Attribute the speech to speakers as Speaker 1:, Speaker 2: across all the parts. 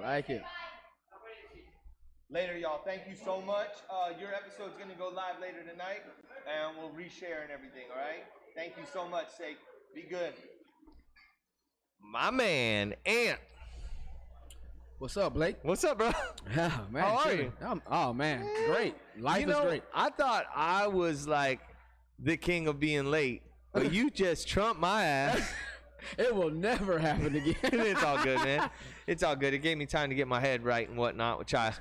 Speaker 1: like it.
Speaker 2: Later, y'all. Thank you so much. Your episode's going to go live later tonight, and we'll reshare and everything, all right? Thank you so much, Sake. Be good. My man, Ant.
Speaker 1: What's up, Blake?
Speaker 2: What's up, bro?
Speaker 1: Yeah, man.
Speaker 2: How are you?
Speaker 1: Oh, man. Great. Life is great.
Speaker 2: I thought I was like the king of being late, but you just trumped my ass.
Speaker 1: It will never happen again.
Speaker 2: It's all good, man. It's all good. It gave me time to get my head right and whatnot, which I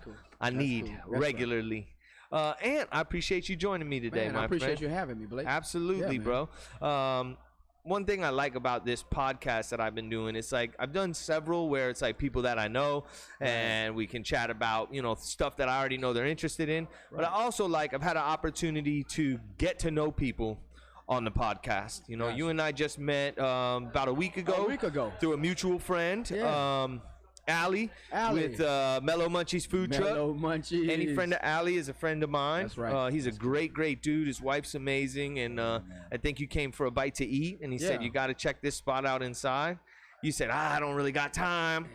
Speaker 2: need regularly. Right. And I appreciate you joining me today,
Speaker 1: man,
Speaker 2: my
Speaker 1: I appreciate
Speaker 2: friend.
Speaker 1: you having me, Blake.
Speaker 2: Absolutely,
Speaker 1: yeah,
Speaker 2: bro. One thing I like about this podcast that I've been doing, it's like I've done several where it's like people that I know and we can chat about, stuff that I already know they're interested in. Right. But I also I've had an opportunity to get to know people on the podcast. You and I just met about a week ago. Through a mutual friend.
Speaker 1: Yeah.
Speaker 2: Allie with Mellow Munchies food truck.
Speaker 1: Mellow Munchies.
Speaker 2: Any friend of Allie is a friend of mine.
Speaker 1: That's right.
Speaker 2: He's a great dude. His wife's amazing, and I think you came for a bite to eat, and he said you got to check this spot out inside. You said I don't really got time,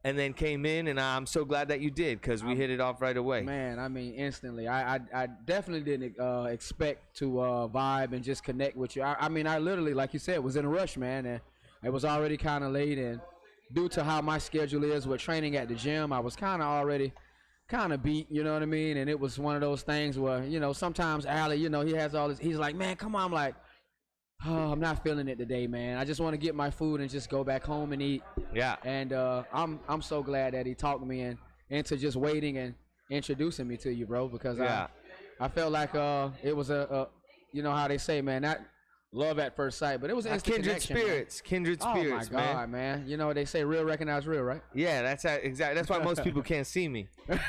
Speaker 2: and then came in, and I'm so glad that you did because we hit it off right away.
Speaker 1: Man, I mean instantly. I definitely didn't expect to vibe and just connect with you. I mean I literally, like you said, was in a rush, man, and it was already kind of late, and due to how my schedule is with training at the gym, I was kind of already beat, you know what I mean? And it was one of those things where, sometimes Allie, he has all this, he's like, man, come on. I'm like, oh, I'm not feeling it today, man. I just want to get my food and just go back home and eat.
Speaker 2: Yeah.
Speaker 1: And I'm so glad that he talked me into just waiting and introducing me to you, bro, because I felt like it was you know how they say, man, not love at first sight, but it was instant
Speaker 2: kindred spirits, man. Kindred spirits,
Speaker 1: man. Oh my God, man. They say real recognize real, right?
Speaker 2: Yeah, that's exactly. That's why most people can't see me.
Speaker 1: Right.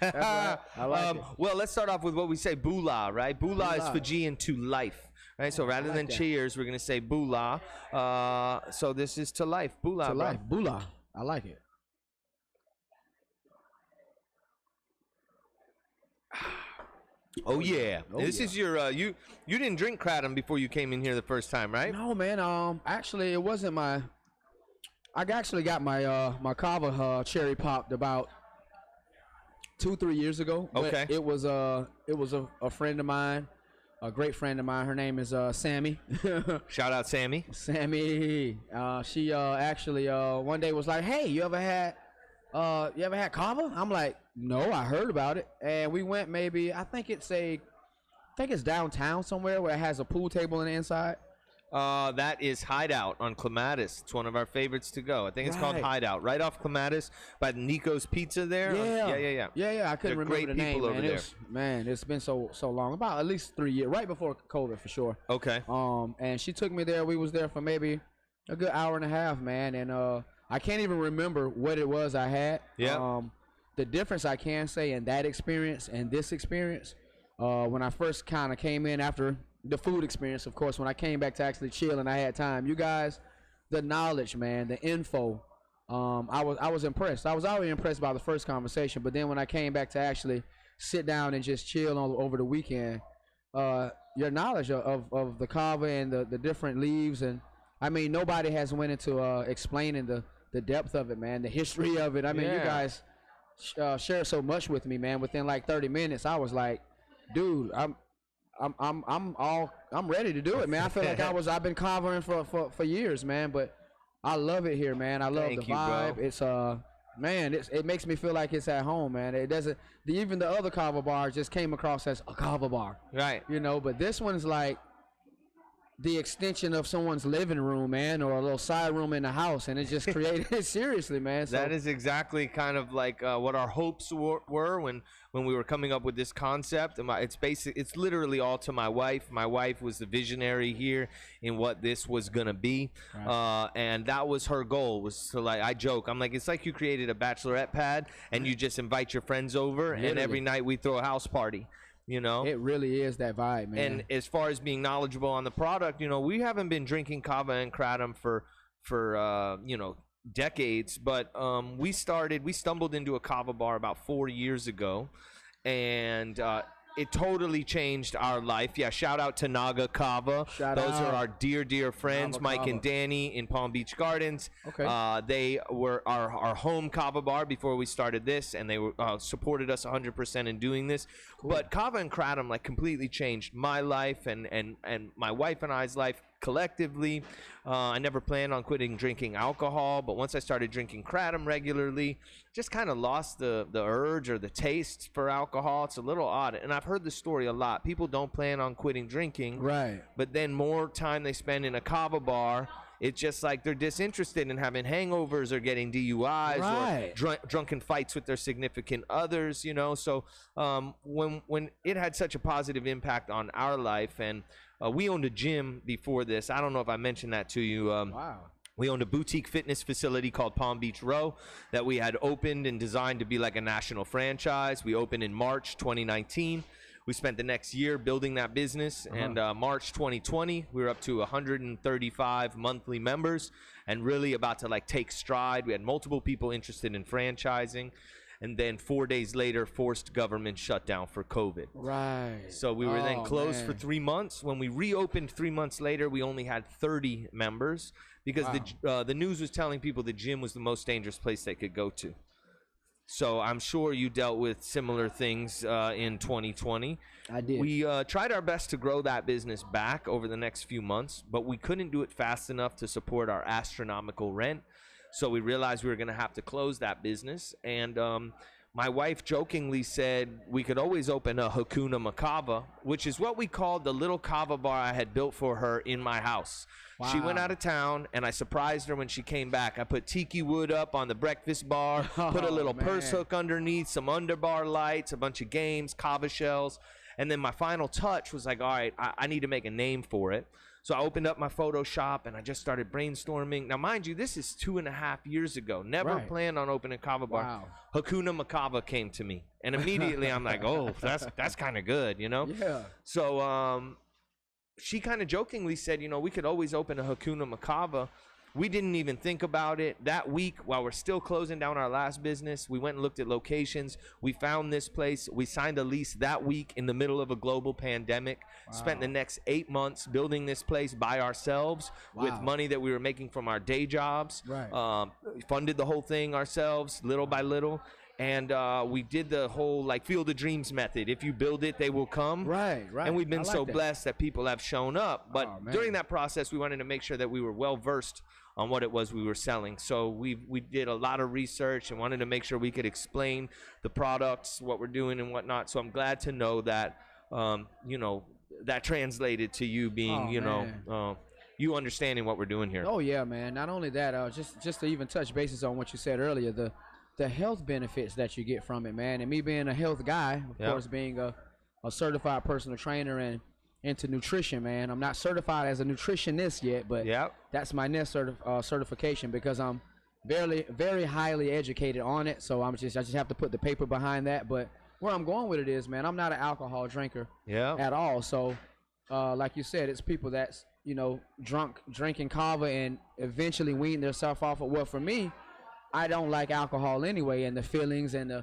Speaker 1: I like it.
Speaker 2: Well, let's start off with what we say, Bula, right? Bula is Fijian to life, right? So rather than cheers, we're gonna say Bula. So this is to life, Bula.
Speaker 1: To life, Bula. I like it.
Speaker 2: Oh yeah, this is your you didn't drink kratom before you came in here the first time, right?
Speaker 1: No, man. Actually, it wasn't my. I actually got my my kava cherry popped about 2-3 years ago.
Speaker 2: Okay.
Speaker 1: But it was a friend of mine, a great friend of mine. Her name is Sammy.
Speaker 2: Shout out Sammy.
Speaker 1: Sammy. She actually one day was like, "Hey, you ever had kava?" I'm like, "No, I heard about it." And we went I think it's downtown somewhere where it has a pool table on the inside.
Speaker 2: That is Hideout on Clematis. It's one of our favorites to go. I think it's called Hideout, right off Clematis by Nico's Pizza there.
Speaker 1: Yeah. I couldn't remember the name.
Speaker 2: Over there.
Speaker 1: Man, it's been so long, about at least 3 years, right before COVID for sure.
Speaker 2: Okay.
Speaker 1: And she took me there. We was there for maybe a good hour and a half, man. And I can't even remember what it was I had.
Speaker 2: Yeah.
Speaker 1: The difference I can say in that experience and this experience, when I first kind of came in after the food experience, of course, when I came back to actually chill and I had time, you guys, the knowledge, man, the info, I was impressed. I was already impressed by the first conversation, but then when I came back to actually sit down and just chill over the weekend, your knowledge of the kava and the different leaves, and I mean, nobody has went into explaining the depth of it, man, the history of it. I mean, you guys share so much with me, man. Within like 30 minutes, I was like, dude, I'm ready to do it, man. I feel like I've been covering for years, man, but I love it here, man. I love the vibe. Bro. It's man, it makes me feel like it's at home, man. It doesn't even the other kava bars just came across as a kava bar.
Speaker 2: Right.
Speaker 1: But this one's like the extension of someone's living room, man, or a little side room in the house, and it just created seriously, man. So,
Speaker 2: that is exactly kind of like what our hopes were when we were coming up with this concept. And it's literally all to my wife. My wife was the visionary here in what this was gonna be, right. And that was her goal. Was to I joke, I'm like, it's like you created a bachelorette pad and you just invite your friends over, literally. And every night we throw a house party.
Speaker 1: It really is that vibe, man.
Speaker 2: And as far as being knowledgeable on the product, we haven't been drinking kava and kratom for decades, but we stumbled into a kava bar about 4 years ago, and it totally changed our life. Yeah, shout out to Naga Kava. Those are our dear friends,
Speaker 1: Naga
Speaker 2: Mike
Speaker 1: Kava.
Speaker 2: and Danny in Palm Beach Gardens.
Speaker 1: Okay.
Speaker 2: They were our home Kava bar before we started this, and they were supported us 100% in doing this.
Speaker 1: Cool.
Speaker 2: But Kava and Kratom like completely changed my life and my wife and I's life collectively. I never planned on quitting drinking alcohol, but once I started drinking Kratom regularly, just kind of lost the urge or the taste for alcohol. It's a little odd, and I've heard the story a lot. People don't plan on quitting drinking,
Speaker 1: Right.
Speaker 2: but then more time they spend in a Kava bar, it's just like they're disinterested in having hangovers or getting DUIs
Speaker 1: Right.
Speaker 2: or drunken fights with their significant others, you know. So when it had such a positive impact on our life, and we owned a gym before this. I don't know if I mentioned that to you.
Speaker 1: Wow.
Speaker 2: We owned a boutique fitness facility called Palm Beach Row that we had opened and designed to be like a national franchise. We opened in March 2019. We spent the next year building that business, and March 2020, we were up to 135 monthly members and really about to like take stride. We had multiple people interested in franchising, and then 4 days later, forced government shutdown for COVID.
Speaker 1: Right.
Speaker 2: So we were then closed for
Speaker 1: man.
Speaker 2: 3 months. When we reopened 3 months later, we only had 30 members because the news was telling people the gym was the most dangerous place they could go to. So I'm sure you dealt with similar things in 2020.
Speaker 1: I did.
Speaker 2: We tried our best to grow that business back over the next few months, but we couldn't do it fast enough to support our astronomical rent. So we realized we were going to have to close that business. And my wife jokingly said we could always open a Hakuna Makava, which is what we called the little kava bar I had built for her in my house.
Speaker 1: Wow.
Speaker 2: She went out of town, and I surprised her when she came back. I put tiki wood up on the breakfast bar, put a little purse hook underneath, some underbar lights, a bunch of games, kava shells. And then my final touch was like, all right, I need to make a name for it. So I opened up my Photoshop, and I just started brainstorming. Now, mind you, this is 2.5 years ago. Never planned on opening a kava bar.
Speaker 1: Wow.
Speaker 2: Hakuna Makava came to me. And immediately I'm like, oh, that's kind of good, you know?
Speaker 1: Yeah.
Speaker 2: So she kind of jokingly said, you know, we could always open a Hakuna Makava. We didn't even think about it. That week, while we're still closing down our last business, we went and looked at locations. We found this place. We signed a lease that week in the middle of a global pandemic.
Speaker 1: Wow.
Speaker 2: Spent the next 8 months building this place by ourselves with money that we were making from our day jobs.
Speaker 1: Right.
Speaker 2: Funded the whole thing ourselves, little by little. And we did the whole like Field of Dreams method. If you build it, they will come.
Speaker 1: Right.
Speaker 2: And we've been
Speaker 1: I like
Speaker 2: so
Speaker 1: that.
Speaker 2: blessed that people have shown up. But
Speaker 1: man.
Speaker 2: during that process, we wanted to make sure that we were well versed on what it was we were selling. So we did a lot of research and wanted to make sure we could explain the products, what we're doing and whatnot. So I'm glad to know that, you know, that translated to you being, you understanding what we're doing here.
Speaker 1: Oh yeah, man. Not only that, just to even touch bases on what you said earlier, the health benefits that you get from it, man. And me being a health guy, of course, being a certified personal trainer and into nutrition, man. I'm not certified as a nutritionist yet, but that's my next certification because I'm very highly educated on it. So I just have to put the paper behind that. But where I'm going with it is, man, I'm not an alcohol drinker at all. So like you said, it's people that's, you know, drinking kava and eventually weaning themselves off of. Well, for me, I don't like alcohol anyway, and the feelings and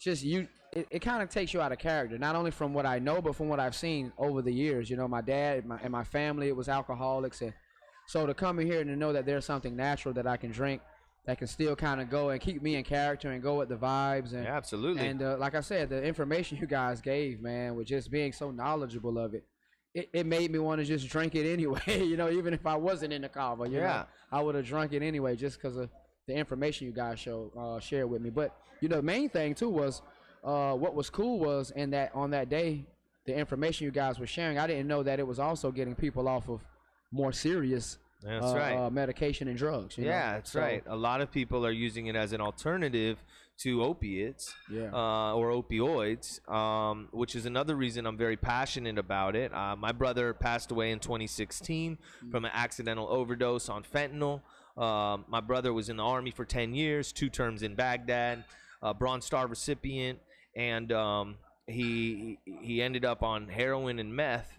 Speaker 1: just it kind of takes you out of character, not only from what I know, but from what I've seen over the years. You know, my dad and my family, it was alcoholics. And so to come in here and to know that there's something natural that I can drink that can still kind of go and keep me in character and go with the vibes. And,
Speaker 2: absolutely.
Speaker 1: And like I said, the information you guys gave, man, with just being so knowledgeable of it, it made me want to just drink it anyway. You know, even if I wasn't in the kava, you know, I would have drunk it anyway just because of the information you guys shared with me. But, you know, the main thing, too, was what was cool was on that day, the information you guys were sharing, I didn't know that it was also getting people off of more serious medication and drugs. You know?
Speaker 2: That's right. A lot of people are using it as an alternative to opiates or opioids, which is another reason I'm very passionate about it. My brother passed away in 2016 from an accidental overdose on fentanyl. My brother was in the Army for 10 years, 2 terms in Baghdad, Bronze Star recipient, and he ended up on heroin and meth.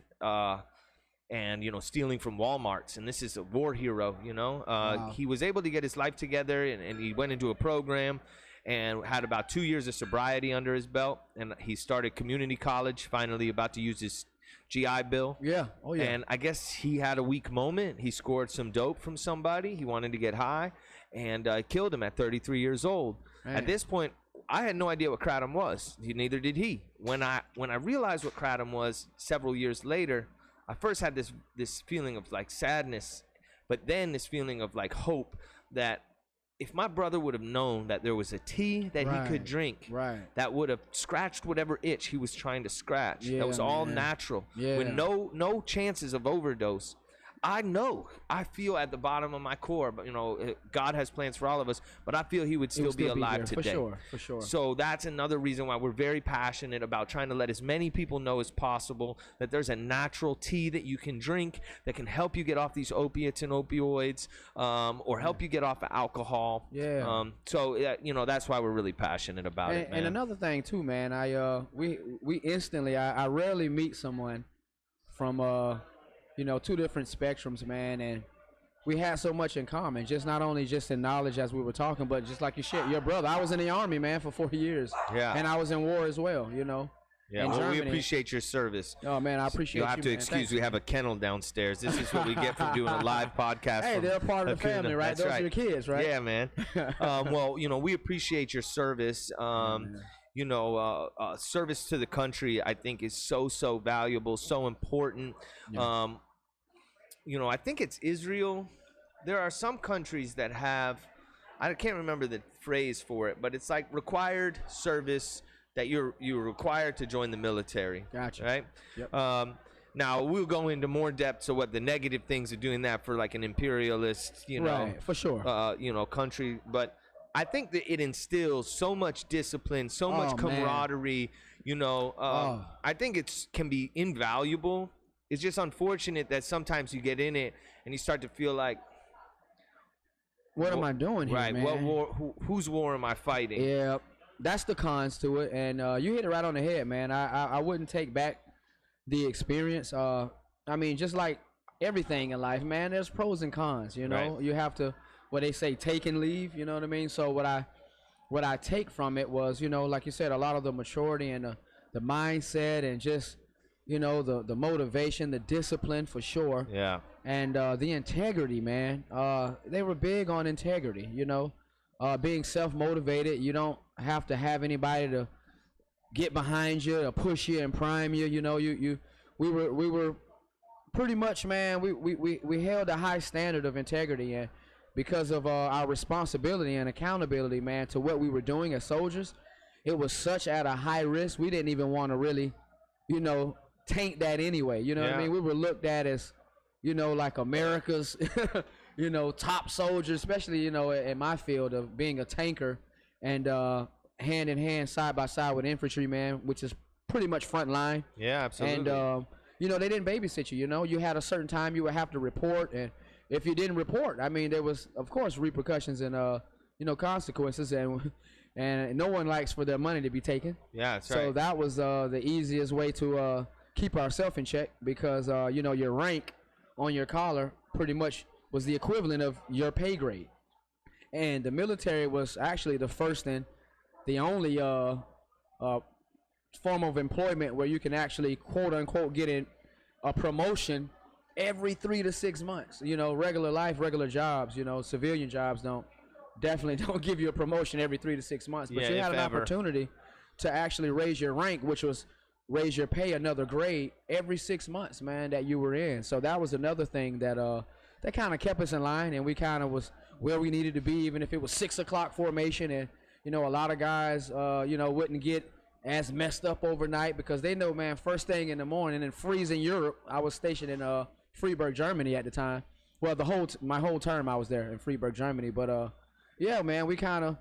Speaker 2: And, you know, stealing from Walmarts. And this is a war hero, you know. He was able to get his life together, and he went into a program. and had about 2 years of sobriety under his belt. And he started community college, finally about to use his GI Bill.
Speaker 1: Yeah. Oh yeah.
Speaker 2: And I guess he had a weak moment. He scored some dope from somebody. He wanted to get high, and killed him at 33 years old.
Speaker 1: Man.
Speaker 2: At this point, I had no idea what kratom was. Neither did he. When I realized what kratom was several years later, I first had this feeling of like sadness, but then this feeling of like hope that if my brother would have known that there was a tea that he could drink that would have scratched whatever itch he was trying to scratch, that was all natural, with no chances of overdose, I feel at the bottom of my core, but God has plans for all of us, but I feel he would still be alive today.
Speaker 1: For sure.
Speaker 2: So that's another reason why we're very passionate about trying to let as many people know as possible that there's a natural tea that you can drink that can help you get off these opiates and opioids, or help you get off of alcohol. So that's why we're really passionate about it, man.
Speaker 1: And another thing too, man, we instantly, I rarely meet someone from two different spectrums, man, and we had so much in common, not only in knowledge as we were talking, but just like your brother. I was in the Army, man, for 4 years. Yeah. And I was in war as well,
Speaker 2: Yeah, well, we appreciate your service.
Speaker 1: Oh, man, I appreciate you,
Speaker 2: You'll have to excuse, we have a kennel downstairs. This is what we get for doing a live podcast.
Speaker 1: Hey, they're part of the family, right? Those are your kids, right?
Speaker 2: Yeah, man. Well, we appreciate your service. Service to the country, I think, is so valuable, so important. Yeah. I think it's Israel. There are some countries that have, I can't remember the phrase for it, but it's like required service that you're required to join the military.
Speaker 1: Gotcha.
Speaker 2: Right?
Speaker 1: Yep.
Speaker 2: Now we'll go into more depth to what the negative things of doing that for like an imperialist,
Speaker 1: right, for sure.
Speaker 2: Country, but I think that it instills so much discipline, so much camaraderie. I think it can be invaluable. It's just unfortunate that sometimes you get in it and you start to feel like,
Speaker 1: what am I doing here,
Speaker 2: right,
Speaker 1: man?
Speaker 2: What war? Whose war am I fighting?
Speaker 1: Yeah, that's the cons to it, and you hit it right on the head, man. I wouldn't take back the experience. I mean, just like everything in life, man, there's pros and cons. Right. You have to, what they say, take and leave. You know what I mean? So what I take from it was, like you said, a lot of the maturity and the mindset and just, the motivation, the discipline for sure.
Speaker 2: Yeah.
Speaker 1: And the integrity, man. They were big on integrity, being self-motivated. You don't have to have anybody to get behind you or push you and prime you. We were pretty much, man, we held a high standard of integrity, and because of our responsibility and accountability, man, to what we were doing as soldiers, it was such at a high risk. We didn't even want to really, taint that anyway. You know what I mean? We were looked at as, like America's, top soldiers, especially, in my field of being a tanker and hand in hand, side by side with infantry, man, which is pretty much front line.
Speaker 2: Yeah, absolutely.
Speaker 1: And, they didn't babysit you, you had a certain time you would have to report, and if you didn't report, I mean, there was, of course, repercussions and, consequences, and no one likes for their money to be taken.
Speaker 2: Yeah, that's right.
Speaker 1: So that was the easiest way to keep ourselves in check, because your rank on your collar pretty much was the equivalent of your pay grade, and the military was actually the first and the only form of employment where you can actually quote unquote get a promotion every 3 to 6 months. Regular life, regular jobs, civilian jobs definitely don't give you a promotion every 3 to 6 months, but you had an opportunity to actually raise your rank, which was raise your pay another grade every 6 months, man, that you were in. So that was another thing that kind of kept us in line, and we kind of was where we needed to be, even if it was 6 o'clock formation. And a lot of guys wouldn't get as messed up overnight, because they know, man, first thing in the morning in freezing Europe. I was stationed in Freiburg, Germany at the time. Well, my whole term I was there in Freiburg, Germany. But yeah, man, we kind of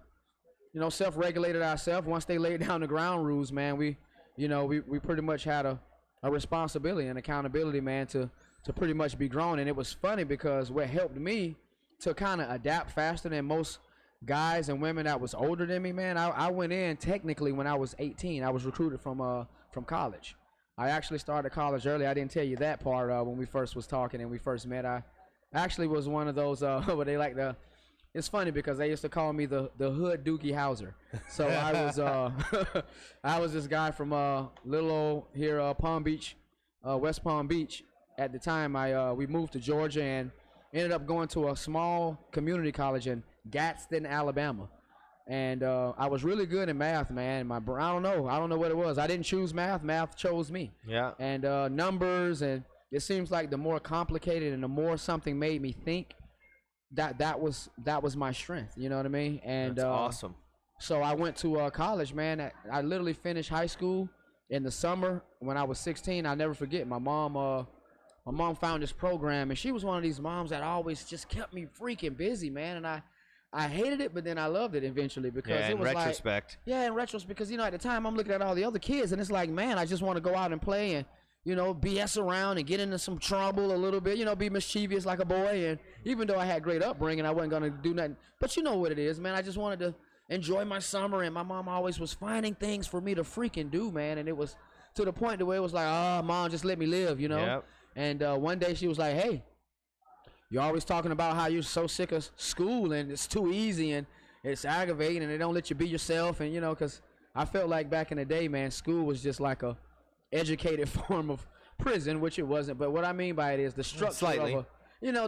Speaker 1: self-regulated ourselves. Once they laid down the ground rules, man, we pretty much had a responsibility and accountability, man, to pretty much be grown. And it was funny, because what helped me to kind of adapt faster than most guys and women that was older than me, man, I went in technically when I was 18. I was recruited from college. I actually started college early. I didn't tell you that part when we first was talking and we first met. I actually was one of those where they like to it's funny because they used to call me the hood Dookie Howser. So I was I was this guy from little old here Palm Beach, West Palm Beach. At the time, we moved to Georgia and ended up going to a small community college in Gadsden, Alabama. And I was really good in math, man. I don't know what it was. I didn't choose math. Math chose me.
Speaker 2: Yeah.
Speaker 1: And numbers, and it seems like the more complicated and the more something made me think, that was my strength. You know what I mean? And
Speaker 2: that's awesome.
Speaker 1: So I went to college, man. I literally finished high school in the summer when I was 16. I'll never forget. My mom found this program, and she was one of these moms that always just kept me freaking busy, man. And I hated it, but then I loved it eventually because it was
Speaker 2: retrospect.
Speaker 1: In retrospect, because at the time I'm looking at all the other kids, and it's like, man, I just want to go out and play and BS around and get into some trouble a little bit, be mischievous like a boy. And even though I had great upbringing, I wasn't gonna do nothing. But you know what it is, man. I just wanted to enjoy my summer, and my mom always was finding things for me to freaking do, man. And it was to the point where it was like, oh, mom, just let me live,
Speaker 2: Yep.
Speaker 1: And one day she was like, hey, you're always talking about how you're so sick of school and it's too easy and it's aggravating and they don't let you be yourself. And, because I felt like back in the day, man, school was just like a educated form of prison, which it wasn't. But what I mean by it is the structure of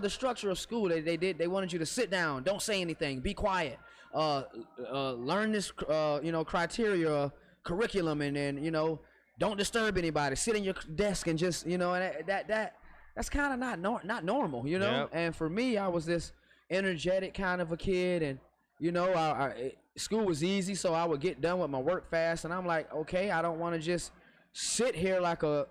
Speaker 1: the structure of school. They wanted you to sit down, don't say anything, be quiet, learn this, criteria, curriculum, and then, don't disturb anybody, sit in your desk and just, and that's kind of not normal,
Speaker 2: Yep.
Speaker 1: And for me, I was this energetic kind of a kid, and school was easy, so I would get done with my work fast, and I'm like, okay, I don't want to just sit here like a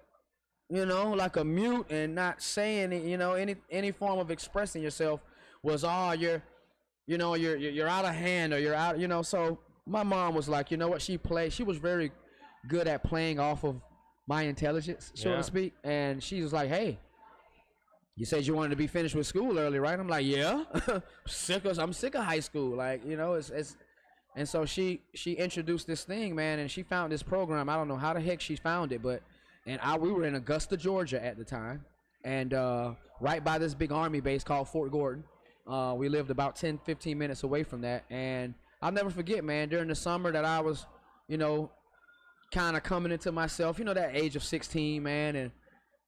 Speaker 1: mute and not saying it, any form of expressing yourself was you're out of hand, or you're out, so my mom was like, you know what, she was very good at playing off of my intelligence, so to speak, and she was like, hey, you said you wanted to be finished with school early, right? I'm like, yeah. I'm sick of high school, like, it's and so she introduced this thing, man, and she found this program. I don't know how the heck she found it, but we were in Augusta, Georgia at the time, and right by this big army base called Fort Gordon. We lived about 10-15 minutes away from that, and I'll never forget, man, during the summer that I was kind of coming into myself, that age of 16, man, and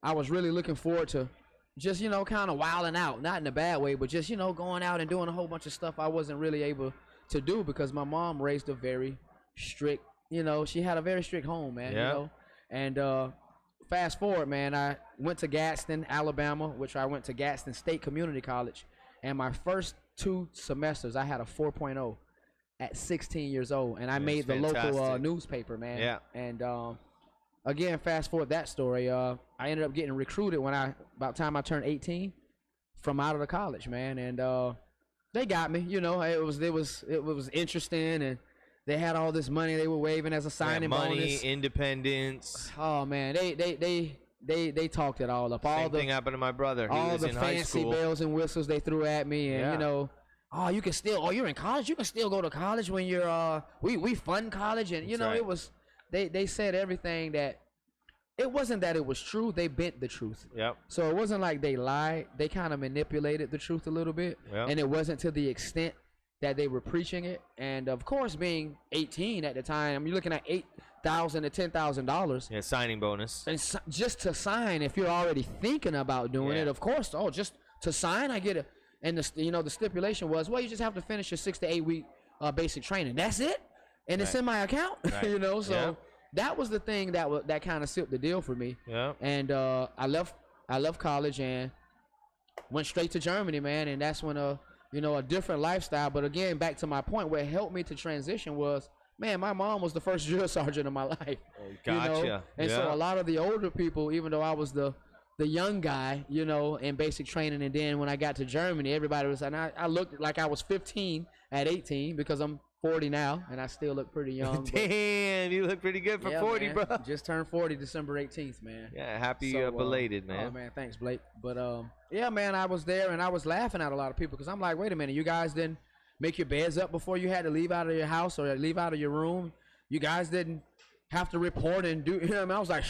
Speaker 1: I was really looking forward to just, kind of wilding out, not in a bad way, but just, going out and doing a whole bunch of stuff I wasn't really able to do because my mom raised a very strict, she had a very strict home, man, and fast forward, man, I went to Gadsden, Alabama, which I went to Gadsden State Community College, and my first 2 semesters, I had a 4.0 at 16 years old, and I made the local newspaper, man.
Speaker 2: Yeah.
Speaker 1: And again, fast forward that story. I ended up getting recruited about the time I turned 18 from out of the college, man, and they got me. It was interesting, and they had all this money they were waving as a signing
Speaker 2: money,
Speaker 1: bonus.
Speaker 2: Independence.
Speaker 1: Oh man, they talked it all up.
Speaker 2: Same thing happened to my brother. He was in high
Speaker 1: fancy
Speaker 2: school.
Speaker 1: bells and whistles they threw at me, and you can still, you're in college, you can still go to college when you're we fund college, and
Speaker 2: right.
Speaker 1: It was they said everything that it wasn't that it was true, they bent the truth.
Speaker 2: Yep.
Speaker 1: So it wasn't like they lied, they kind of manipulated the truth a little bit.
Speaker 2: Yep.
Speaker 1: And it wasn't to the extent that they were preaching it. And of course, being 18 at the time, you're looking at $8,000 to $10,000.
Speaker 2: Yeah, signing bonus.
Speaker 1: And just to sign, if you're already thinking about doing it, of course, just to sign, I get it. And the stipulation was, well, you just have to finish your 6 to 8 week basic training. That's it, and it's in my account.
Speaker 2: Right.
Speaker 1: So that was the thing that kind of sealed the deal for me.
Speaker 2: Yeah.
Speaker 1: And I left college and went straight to Germany, man. And that's when a different lifestyle. But again, back to my point, what helped me to transition was, man, my mom was the first drill sergeant of my life.
Speaker 2: Gotcha.
Speaker 1: And so a lot of the older people, even though I was the young guy, in basic training, and then when I got to Germany, everybody was, and I looked like I was 15 at 18 because I'm 40 now, and I still look pretty young.
Speaker 2: Damn, you look pretty good for 40,
Speaker 1: man.
Speaker 2: bro.
Speaker 1: Just turned 40 December 18th, man.
Speaker 2: Yeah, happy belated, man.
Speaker 1: Oh, man, thanks, Blake. But, yeah, man, I was there, and I was laughing at a lot of people because I'm like, wait a minute, you guys didn't make your beds up before you had to leave out of your house or leave out of your room? You guys didn't have to report and do, I was like,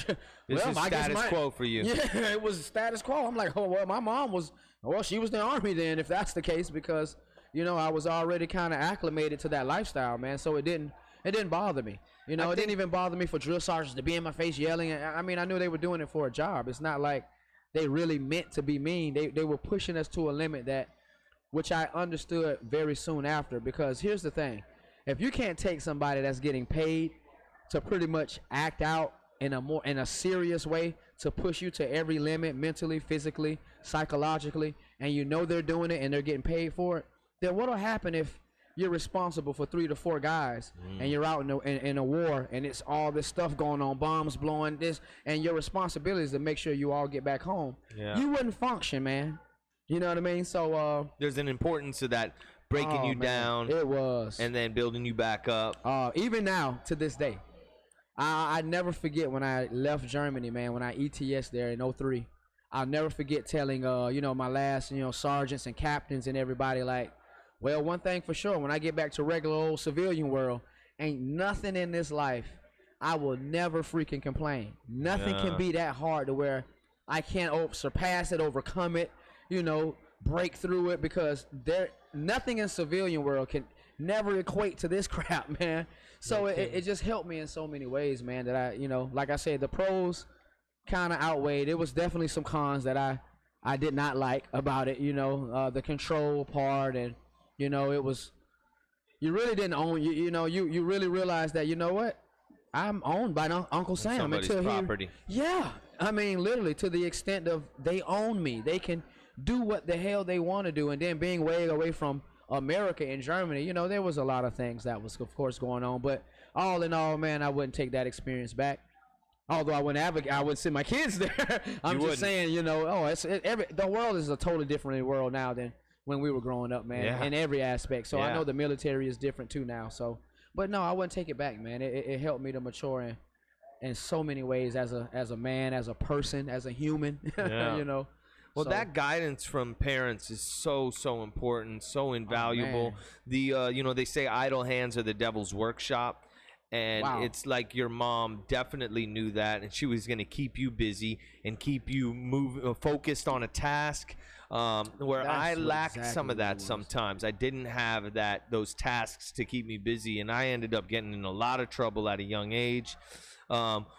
Speaker 2: this is status quo for you.
Speaker 1: Yeah, it was status quo. I'm like, oh, well, my mom was, she was in the Army then, if that's the case, because, you know, I was already kind of acclimated to that lifestyle, man. So it didn't bother me. You know, it didn't even bother me for drill sergeants to be in my face yelling. I mean, I knew they were doing it for a job. It's not like they really meant to be mean. They were pushing us to a limit that, which I understood very soon after. Because here's the thing: if you can't take somebody that's getting paid to pretty much act out in a serious way to push you to every limit, mentally, physically, psychologically, and you know they're doing it and they're getting paid for it, then what'll happen if you're responsible for 3 to 4 guys and you're out in a war and it's all this stuff going on, bombs blowing, this, and your responsibility is to make sure you all get back home? You wouldn't function, man. You know what I mean? So
Speaker 2: there's an importance to that, breaking you down.
Speaker 1: It was.
Speaker 2: And then building you back up.
Speaker 1: Even now, to this day, I never forget when I left Germany, man, when I ETS there in 03. I'll never forget telling, you know, my last, you know, sergeants and captains and everybody, like, well, one thing for sure, when I get back to regular old civilian world, ain't nothing in this life I will never freaking complain. Nothing can be that hard to where I can't surpass it, overcome it, you know, break through it, because nothing in civilian world can never equate to this crap, man. So it just helped me in so many ways, man, that I, you know, like I said, the pros kind of outweighed. It was definitely some cons that I did not like about it, you know, the control part, and, you know, it was, you really didn't own, you know, you really realized that, you know what, I'm owned by Uncle Sam.
Speaker 2: Somebody's property.
Speaker 1: Yeah, I mean, literally, to the extent of they own me. They can do what the hell they want to do. And then being way away from America and Germany, you know, there was a lot of things that was, of course, going on. But all in all, man, I wouldn't take that experience back. Although I wouldn't send my kids there. I'm just saying, you know, the world is a totally different world now than when we were growing up, man, in every aspect. So I know the military is different too now. So, but no, I wouldn't take it back, man. It helped me to mature in so many ways as a man, as a person, as a human. You know.
Speaker 2: Well, that guidance from parents is so important, so invaluable. You know, they say idle hands are the devil's workshop. And it's like your mom definitely knew that, and she was going to keep you busy and keep you focused on a task. Where I lacked some of that sometimes. I didn't have those tasks to keep me busy, and I ended up getting in a lot of trouble at a young age,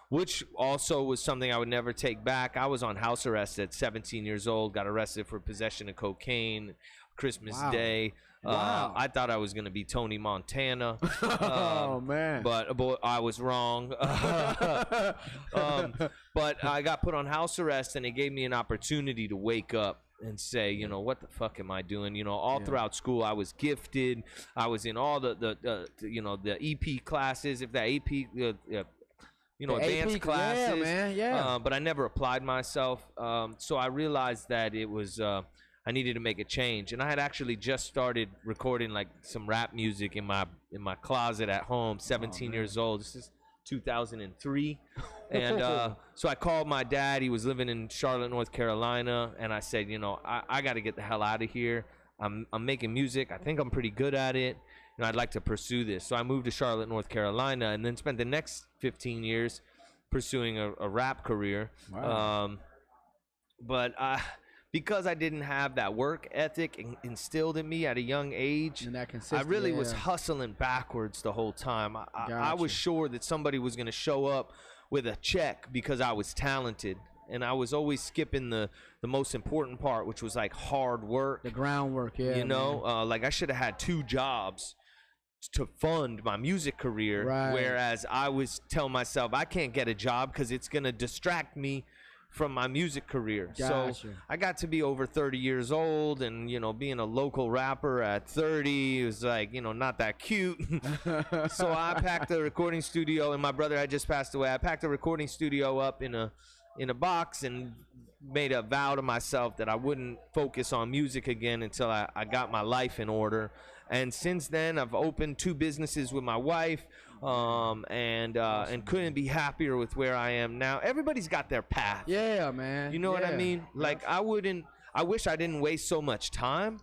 Speaker 2: which also was something I would never take back. I was on house arrest at 17 years old, got arrested for possession of cocaine, Christmas Day. I thought I was going to be Tony Montana.
Speaker 1: Oh, man.
Speaker 2: But I was wrong. But I got put on house arrest, and it gave me an opportunity to wake up and say, you know, what the fuck am I doing? You know, all throughout school, I was gifted. I was in all the you know, the EP classes, if that EP, you know, advanced classes. But I never applied myself. So I realized that it was, I needed to make a change. And I had actually just started recording like some rap music in my closet at home, 17 years old. This is 2003. And so I called my dad. He was living in Charlotte, North Carolina, and I said, you know, I got to get the hell out of here. I'm making music. I think I'm pretty good at it, and I'd like to pursue this. So I moved to Charlotte, North Carolina, and then spent the next 15 years pursuing a rap career. But because I didn't have that work ethic instilled in me at a young age, and I really was hustling backwards the whole time. I was sure that somebody was going to show up with a check because I was talented, and I was always skipping the most important part, which was like hard work,
Speaker 1: the groundwork. You
Speaker 2: know, like I should have had 2 jobs to fund my music career, whereas I was telling myself I can't get a job because it's going to distract me from my music career. So I got to be over 30 years old, and, you know, being a local rapper at 30 was like, you know, not that cute. So I packed a recording studio, and my brother had just passed away. I packed a recording studio up in a box and made a vow to myself that I wouldn't focus on music again until I got my life in order. And since then, I've opened 2 businesses with my wife, and couldn't be happier with where I am now. Everybody's got their path.
Speaker 1: Yeah, man.
Speaker 2: You know what I mean? Like, I wish I didn't waste so much time,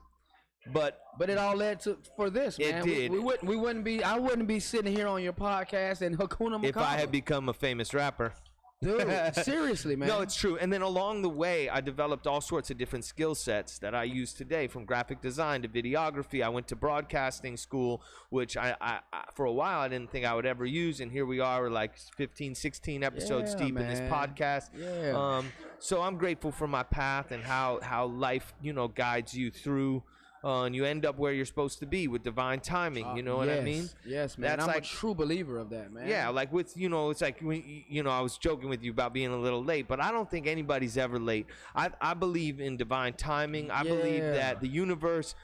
Speaker 2: but
Speaker 1: it all led for this, man.
Speaker 2: It did.
Speaker 1: We wouldn't be, I wouldn't be sitting here on your podcast and Hakuna Matata.
Speaker 2: If I had become a famous rapper.
Speaker 1: Dude, seriously, man.
Speaker 2: No, it's true. And then along the way, I developed all sorts of different skill sets that I use today, from graphic design to videography. I went to broadcasting school, which I for a while I didn't think I would ever use, and here we are, we're like 15, 16 episodes deep in this podcast.
Speaker 1: Yeah.
Speaker 2: So I'm grateful for my path and how life, guides you through. And you end up where you're supposed to be with divine timing. You know what I mean?
Speaker 1: Yes, man.
Speaker 2: That's
Speaker 1: I'm
Speaker 2: like,
Speaker 1: a true believer of that, man.
Speaker 2: yeah, like with, it's like, I was joking with you about being a little late, but I don't think anybody's ever late. I believe in divine timing. I believe that the universe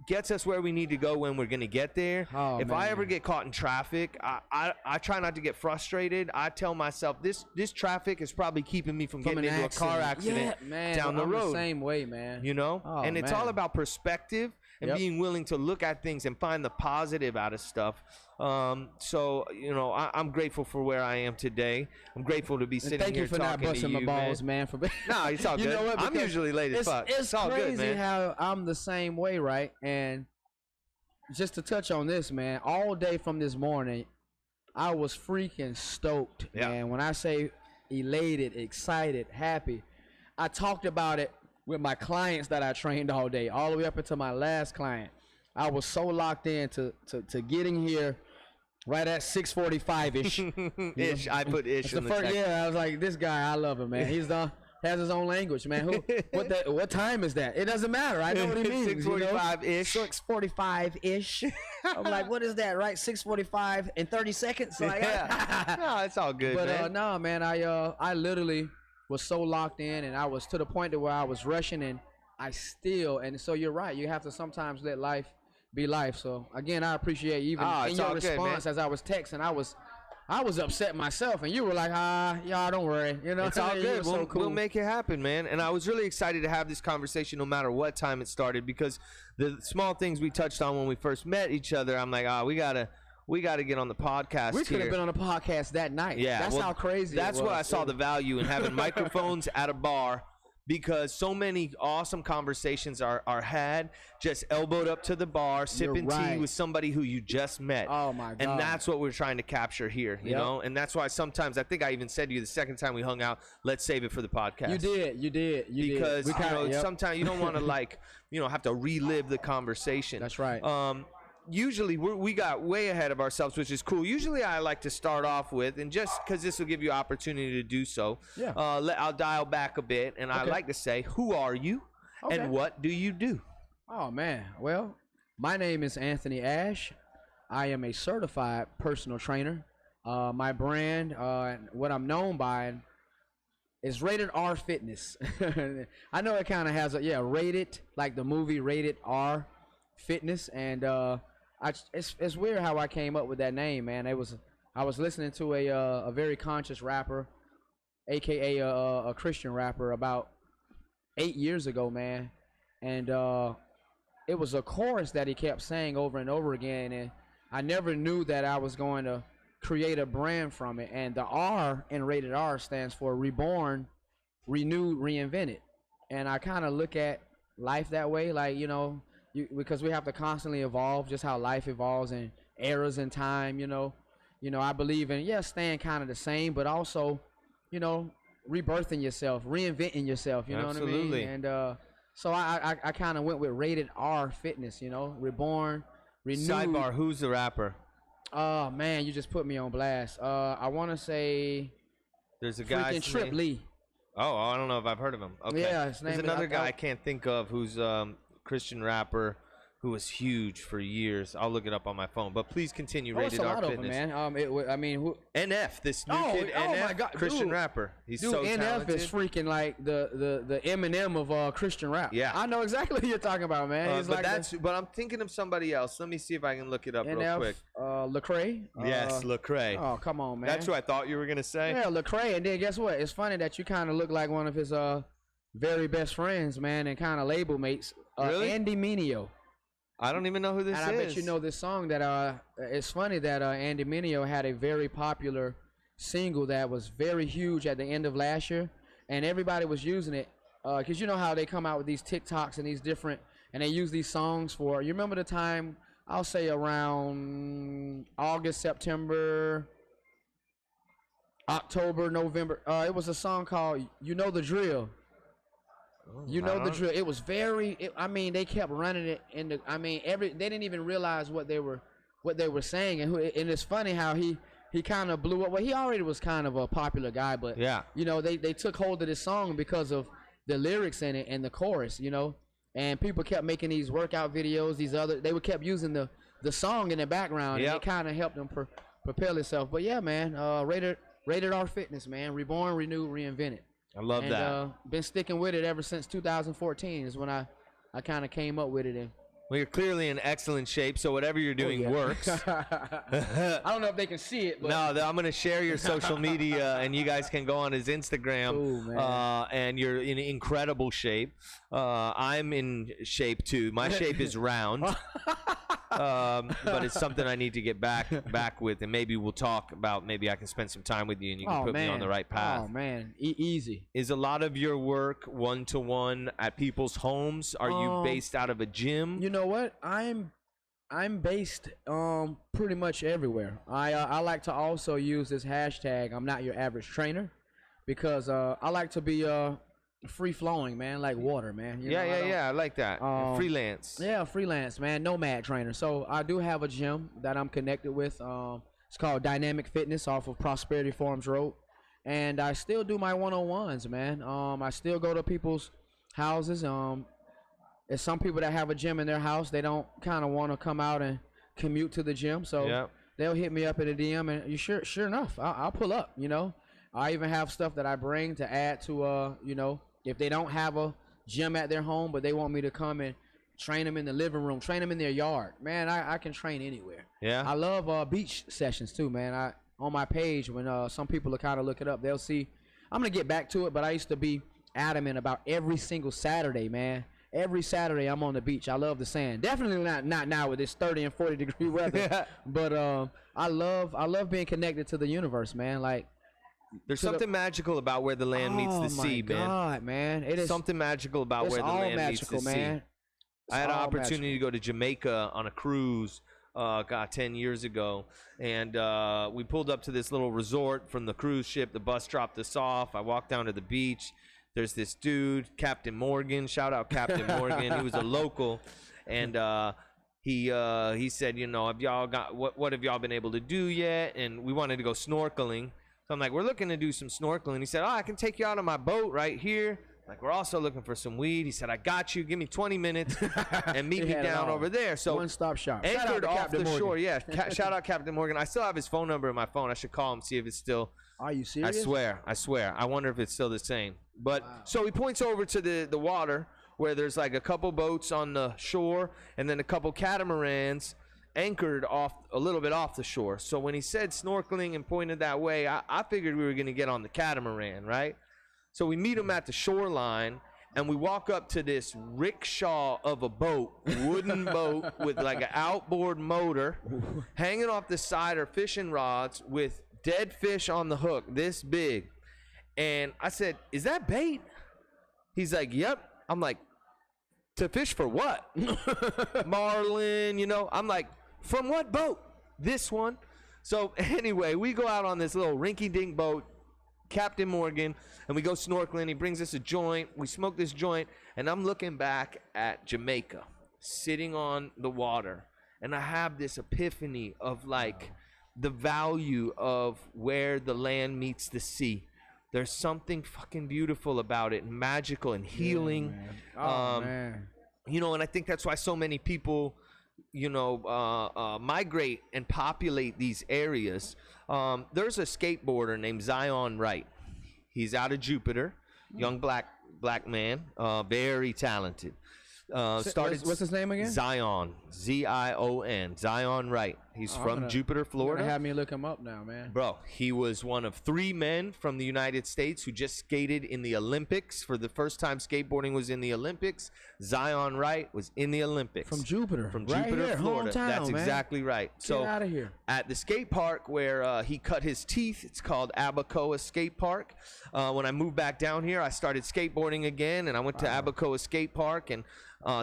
Speaker 2: gets us where we need to go when we're going to get there. If I ever get caught in traffic, I try not to get frustrated. I tell myself this traffic is probably keeping me from getting into a car accident down the road.
Speaker 1: The same way, man.
Speaker 2: And it's all about perspective and being willing to look at things and find the positive out of stuff. So I'm grateful for where I am today. I'm grateful to be sitting here talking to you.
Speaker 1: Thank you for not busting my balls, man.
Speaker 2: No, it's all good.
Speaker 1: You know what?
Speaker 2: I'm usually late as fuck.
Speaker 1: It's
Speaker 2: all
Speaker 1: crazy
Speaker 2: good, man.
Speaker 1: how I'm the same way, right? And just to touch on this, man, all day from this morning, I was freaking stoked, man. When I say elated, excited, happy, I talked about it with my clients that I trained all day, all the way up until my last client. I was so locked in to getting here right at 6:45-ish.
Speaker 2: Ish. I put ish in the text.
Speaker 1: Yeah, I was like, this guy, I love him, man. He's has his own language, man. What time is that? It doesn't matter. I know what he means.
Speaker 2: 6:45-ish.
Speaker 1: 6:45-ish. I'm like, what is that, right? 6:45 and 30 seconds? Like,
Speaker 2: no, it's all good,
Speaker 1: but,
Speaker 2: man.
Speaker 1: No, man, I literally was so locked in, and I was to the point to where I was rushing, and and so you're right. You have to sometimes let life be life. So, again, I appreciate even in your response as I was texting. I was upset myself, and you were like, y'all, don't worry.
Speaker 2: It's all good. We'll make it happen, man. And I was really excited to have this conversation no matter what time it started, because the small things we touched on when we first met each other, I'm like, we gotta get on the podcast.
Speaker 1: We could have been on the podcast that night.
Speaker 2: Yeah.
Speaker 1: That's how crazy
Speaker 2: That's
Speaker 1: it was.
Speaker 2: why I saw the value in having microphones at a bar, because so many awesome conversations are had just elbowed up to the bar, sipping tea with somebody who you just met.
Speaker 1: Oh, my God.
Speaker 2: And that's what we're trying to capture here, you know? And that's why sometimes, I think I even said to you the second time we hung out, let's save it for the podcast.
Speaker 1: You did.
Speaker 2: Because, sometimes you don't want to, have to relive the conversation.
Speaker 1: That's right.
Speaker 2: Usually we got way ahead of ourselves, which is cool. Usually I like to start off with, and just because this will give you opportunity to do so, I'll dial back a bit, and I like to say, who are you, and what do you do? Oh, man. Well, my name is Anthony Ashe. I am a certified personal trainer. My brand, what I'm known by, is Rated R Fitness. I know it kind of has rated, like the movie Rated R Fitness, and it's weird how I came up with that name, man. I was listening to a very conscious rapper, aka a Christian rapper, about 8 years ago, man, and it was a chorus that he kept saying over and over again, and I never knew that I was going to create a brand from it. And the R in Rated R stands for reborn, renewed, reinvented, and I kind of look at life that way, like, because we have to constantly evolve, just how life evolves in eras in time, I believe in, staying kind of the same, but also, rebirthing yourself, reinventing yourself, you know what I mean? And so I kind of went with Rated R Fitness, reborn, renewed. Sidebar, who's the rapper?
Speaker 1: Oh, man, you just put me on blast. I want to say
Speaker 2: there's a guy
Speaker 1: freaking Trip Lee.
Speaker 2: Oh, I don't know if I've heard of him. Okay.
Speaker 1: Yeah, his name
Speaker 2: There's another guy I can't think of who's Christian rapper who was huge for years. I'll look it up on my phone. But please continue. Rated R Fitness. Them, man. Who? NF, this new kid. NF, my God, Christian rapper. He's so
Speaker 1: NF
Speaker 2: talented.
Speaker 1: Is freaking like the Eminem of Christian rap.
Speaker 2: Yeah,
Speaker 1: I know exactly who you're talking about, man. He's
Speaker 2: but I'm thinking of somebody else. Let me see if I can look it up real quick.
Speaker 1: Lecrae.
Speaker 2: Yes, Lecrae.
Speaker 1: Oh, come on, man.
Speaker 2: That's who I thought you were gonna say.
Speaker 1: Yeah, Lecrae. And then guess what? It's funny that you kind of look like one of his very best friends, man, and kind of label mates.
Speaker 2: Really?
Speaker 1: Andy Mineo.
Speaker 2: I don't even know who this is.
Speaker 1: And I bet you know this song that it's funny that Andy Mineo had a very popular single that was very huge at the end of last year, and everybody was using it because you know how they come out with these TikToks and these different, and they use these songs for, you remember the time, I'll say around August, September, October, November. It was a song called "You Know the Drill." You know the drill. It was very. I mean, they kept running it in the. I mean, they didn't even realize what they were saying, and it's funny how he kind of blew up. Well, he already was kind of a popular guy, but
Speaker 2: yeah,
Speaker 1: you know, they took hold of this song because of the lyrics in it and the chorus, you know, and people kept making these workout videos. They would kept using the song in the background, and it kind of helped them propel itself. But yeah, man, rated R Fitness, man, reborn, renewed, reinvented.
Speaker 2: I love that.
Speaker 1: Been sticking with it ever since 2014 is when I kind of came up with it. And
Speaker 2: well, you're clearly in excellent shape, so whatever you're doing works.
Speaker 1: I don't know if they can see it. But
Speaker 2: no, I'm going to share your social media, and you guys can go on his Instagram.
Speaker 1: Ooh,
Speaker 2: and you're in incredible shape. I'm in shape, too. My shape is round. But it's something I need to get back with, and maybe we'll talk about. Maybe I can spend some time with you, and you can put me on the right path.
Speaker 1: Oh man, easy.
Speaker 2: Is a lot of your work one-to-one at people's homes? Are you based out of a gym?
Speaker 1: You know what? I'm based pretty much everywhere. I like to also use this hashtag. I'm not your average trainer, because I like to be free flowing, man, like water, man.
Speaker 2: I like that. Freelance.
Speaker 1: Yeah, freelance, man. Nomad trainer. So I do have a gym that I'm connected with. It's called Dynamic Fitness off of Prosperity Farms Road, and I still do my one-on-ones, man. I still go to people's houses. There's some people that have a gym in their house. They don't kind of want to come out and commute to the gym, so they'll hit me up in a DM, and you sure enough, I'll pull up. You know, I even have stuff that I bring to add to you know. If they don't have a gym at their home, but they want me to come and train them in the living room, train them in their yard, man, I can train anywhere.
Speaker 2: Yeah.
Speaker 1: I love beach sessions too, man. On my page, when some people will kind of look it up, they'll see. I'm going to get back to it, but I used to be adamant about every single Saturday, man. Every Saturday I'm on the beach. I love the sand. Definitely not now with this 30 and 40 degree weather. But I love being connected to the universe, man. Like,
Speaker 2: there's something magical about where the land meets the sea, man.
Speaker 1: Oh, my God, man. It is
Speaker 2: something magical about where the land meets the sea. I had an opportunity to go to Jamaica on a cruise, 10 years ago. And we pulled up to this little resort from the cruise ship. The bus dropped us off. I walked down to the beach. There's this dude, Captain Morgan. Shout out Captain Morgan. He was a local. And he said, you know, have y'all got what have y'all been able to do yet? And we wanted to go snorkeling. So I'm like, we're looking to do some snorkeling. He said, I can take you out on my boat right here. Like, we're also looking for some weed. He said, I got you. Give me 20 minutes and meet me down over there. So
Speaker 1: one-stop shop.
Speaker 2: Anchored off the shore. Yeah, shout out Captain Morgan. I still have his phone number in my phone. I should call him, see if it's still.
Speaker 1: Are you serious?
Speaker 2: I swear. I wonder if it's still the same. But so he points over to the water where there's like a couple boats on the shore and then a couple catamarans anchored off a little bit off the shore. So when he said snorkeling and pointed that way, I figured we were going to get on the catamaran, right? So we meet him at the shoreline, and we walk up to this rickshaw of a boat, wooden boat with like an outboard motor, hanging off the side are fishing rods with dead fish on the hook, this big. And I said, is that bait? He's like, yep. I'm like, to fish for what? Marlin, you know? I'm like, from what boat? This one. So anyway, we go out on this little rinky-dink boat, Captain Morgan, and we go snorkeling. He brings us a joint. We smoke this joint, and I'm looking back at Jamaica, sitting on the water, and I have this epiphany of like the value of where the land meets the sea. There's something fucking beautiful about it, and magical and healing.
Speaker 1: Yeah, man.
Speaker 2: You know, and I think that's why so many people, you know, migrate and populate these areas. There's a skateboarder named Zion Wright. He's out of Jupiter, young black man, very talented.
Speaker 1: What's his name again?
Speaker 2: Zion, Z-I-O-N, Zion Wright. He's from Jupiter, Florida.
Speaker 1: Have me look him up now, man.
Speaker 2: Bro, he was one of 3 men from the United States who just skated in the Olympics. For the first time skateboarding was in the Olympics. Zion Wright was in the Olympics.
Speaker 1: From Jupiter.
Speaker 2: From
Speaker 1: right
Speaker 2: Jupiter,
Speaker 1: here,
Speaker 2: Florida.
Speaker 1: Hometown,
Speaker 2: That's
Speaker 1: man.
Speaker 2: exactly right.
Speaker 1: Get out of here.
Speaker 2: At the skate park where he cut his teeth, it's called Abacoa Skate Park. When I moved back down here, I started skateboarding again, and I went to Abacoa Skate Park, and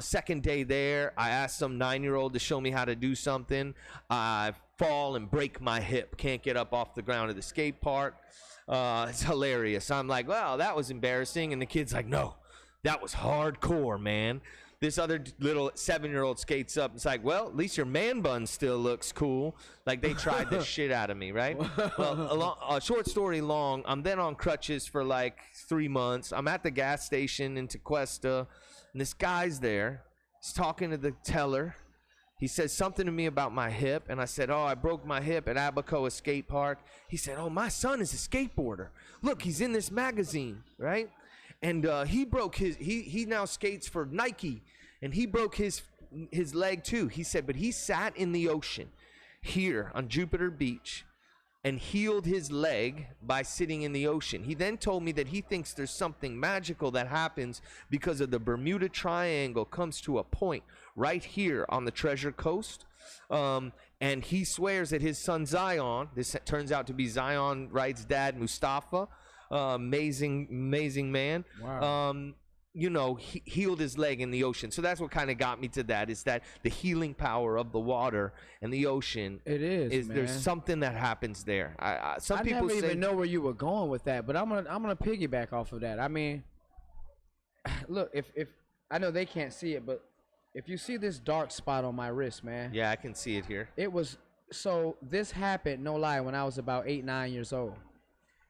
Speaker 2: second day there, I asked some 9-year-old to show me how to do something. I fall and break my hip. Can't get up off the ground at the skate park. It's hilarious. I'm like, well, that was embarrassing. And the kid's like, no, that was hardcore, man. This other little 7-year-old skates up. It's like, well, at least your man bun still looks cool. Like, they tried the shit out of me, right? Well, a short story long, I'm then on crutches for like 3 months. I'm at the gas station in Tequesta, and this guy's there. He's talking to the teller. He says something to me about my hip, and I said, oh, I broke my hip at Abacoa Skate Park. He said, oh, my son is a skateboarder. Look, he's in this magazine, right? And he broke he now skates for Nike, and he broke his leg too. He said, but he sat in the ocean here on Jupiter Beach and healed his leg by sitting in the ocean. He then told me that he thinks there's something magical that happens because of the Bermuda Triangle comes to a point right here on the Treasure Coast. And he swears that his son Zion, this turns out to be Zion Wright's dad, Mustafa, amazing man.
Speaker 1: Wow.
Speaker 2: He healed his leg in the ocean. So that's what kind of got me to that, is that the healing power of the water and the ocean.
Speaker 1: It is, man.
Speaker 2: There's something that happens there. Some people
Speaker 1: never
Speaker 2: say,
Speaker 1: even know where you were going with that, but I'm gonna piggyback off of that. I mean, look, if I know they can't see it, but if you see this dark spot on my wrist, man.
Speaker 2: Yeah, I can see it here.
Speaker 1: It was, so this happened, no lie, when I was about 8, 9 years old.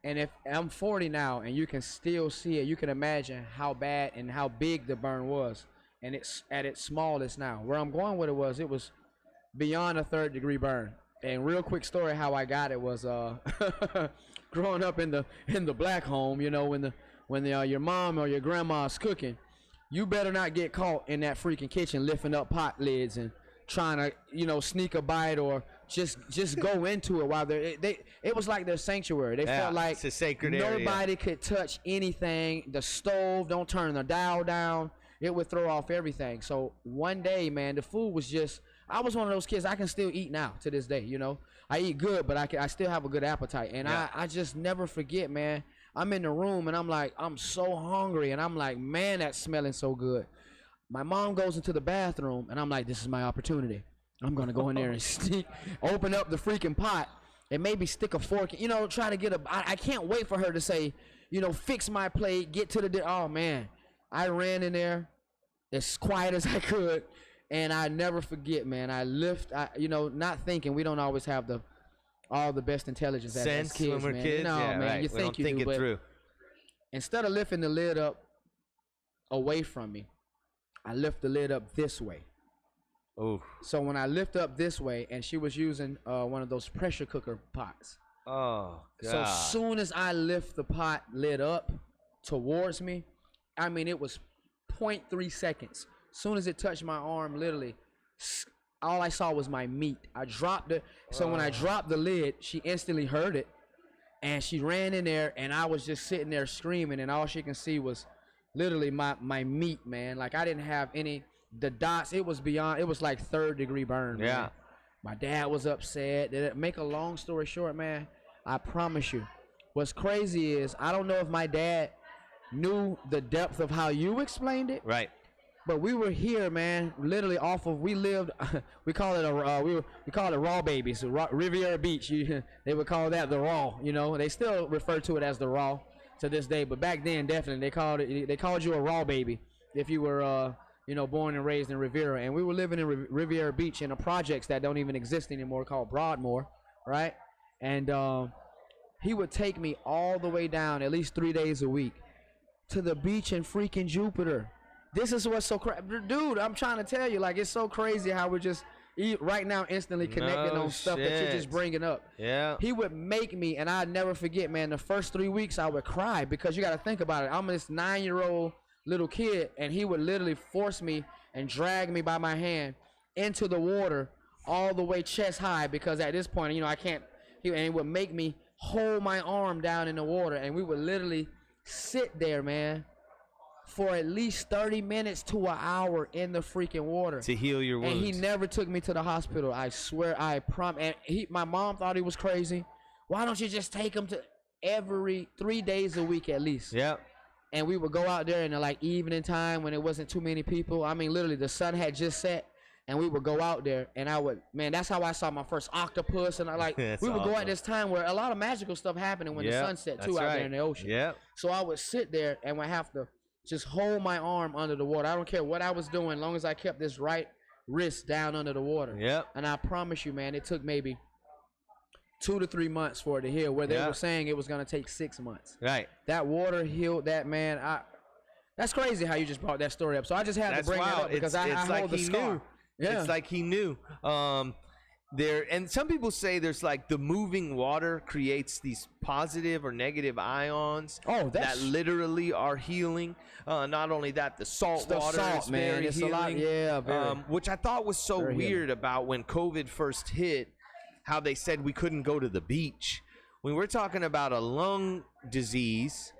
Speaker 1: And if I'm 40 now and you can still see it, you can imagine how bad and how big the burn was. And it's at its smallest now. Where I'm going with it was beyond a 3rd-degree burn. And real quick story how I got it was growing up in the black home, you know, when your mom or your grandma's cooking, you better not get caught in that freaking kitchen lifting up pot lids and trying to, you know, sneak a bite or just go into it while it was like their sanctuary. They felt like
Speaker 2: it's a sacred
Speaker 1: nobody
Speaker 2: area.
Speaker 1: could touch anything. The stove, don't turn the dial down. It would throw off everything. So one day, man, the food was just, I was one of those kids, I can still eat now to this day, you know. I eat good, but I still have a good appetite. And I just never forget, man. I'm in the room and I'm like, I'm so hungry. And I'm like, man, that's smelling so good. My mom goes into the bathroom and I'm like, this is my opportunity. I'm going to go in there and sneak, open up the freaking pot and maybe stick a fork, you know, try to get I can't wait for her to say, you know, fix my plate, get to the, oh man. I ran in there as quiet as I could. And I never forget, man. You know, not thinking, we don't always have all the best intelligence as kids,
Speaker 2: when we're
Speaker 1: man.
Speaker 2: kids.
Speaker 1: No,
Speaker 2: yeah,
Speaker 1: man,
Speaker 2: right.
Speaker 1: you think you do,
Speaker 2: it
Speaker 1: but
Speaker 2: through.
Speaker 1: instead of lifting the lid up away from me, I lift the lid up this way.
Speaker 2: Oh.
Speaker 1: So when I lift up this way, and she was using one of those pressure cooker pots.
Speaker 2: Oh, God.
Speaker 1: So soon as I lift the pot lid up towards me, I mean, it was 0.3 seconds. Soon as it touched my arm, literally, all I saw was my meat. I dropped it. So when I dropped the lid, she instantly heard it. And she ran in there, and I was just sitting there screaming, and all she can see was literally my meat, man. Like, I didn't have the dots. It was beyond, it was like 3rd-degree burn,
Speaker 2: Yeah.
Speaker 1: man. My dad was upset. Did it make a long story short, man? I promise you. What's crazy is, I don't know if my dad knew the depth of how you explained it.
Speaker 2: Right.
Speaker 1: But we were here, man, literally we lived, we call it we call it raw babies, Riviera Beach. They would call that the raw, you know. They still refer to it as the raw to this day, but back then definitely they called you a raw baby if you were you know, born and raised in Riviera. And we were living in Riviera Beach in a projects that don't even exist anymore called Broadmoor, right? And he would take me all the way down at least 3 days a week to the beach in freaking Jupiter. This is what's so crazy. Dude, I'm trying to tell you, like, it's so crazy how we're just right now instantly connecting on stuff that you're just bringing up.
Speaker 2: Yeah.
Speaker 1: He would make me, and I'd never forget, man, the first 3 weeks I would cry because you got to think about it. I'm this 9-year-old little kid, and he would literally force me and drag me by my hand into the water all the way chest high because at this point, you know, I can't, and he would make me hold my arm down in the water, and we would literally sit there, man, for at least 30 minutes to an hour in the freaking water
Speaker 2: to heal your wounds.
Speaker 1: And he never took me to the hospital. I swear, I promise. And my mom thought he was crazy. Why don't you just take him to every 3 days a week at least?
Speaker 2: Yeah.
Speaker 1: And we would go out there in the like evening time when it wasn't too many people. I mean, literally the sun had just set, and we would go out there, and that's how I saw my first octopus, and
Speaker 2: That's
Speaker 1: we would go
Speaker 2: awesome.
Speaker 1: at this time where a lot of magical stuff happening when the sun set too
Speaker 2: that's
Speaker 1: out there in the ocean.
Speaker 2: Yeah.
Speaker 1: So I would sit there and would have to just hold my arm under the water. I don't care what I was doing, as long as I kept this right wrist down under the water.
Speaker 2: Yep.
Speaker 1: And I promise you, man, it took maybe 2 to 3 months for it to heal, where they were saying it was going to take 6 months.
Speaker 2: Right.
Speaker 1: That water healed that, man. That's crazy how you just brought that story up. So I just had to bring that up because I hold the scar. Yeah.
Speaker 2: It's like he knew. And some people say there's like the moving water creates these positive or negative ions that literally are healing. Not only that, the salt water is very healing. Which I thought was so weird about when COVID first hit, how they said we couldn't go to the beach. When we're talking about a lung disease,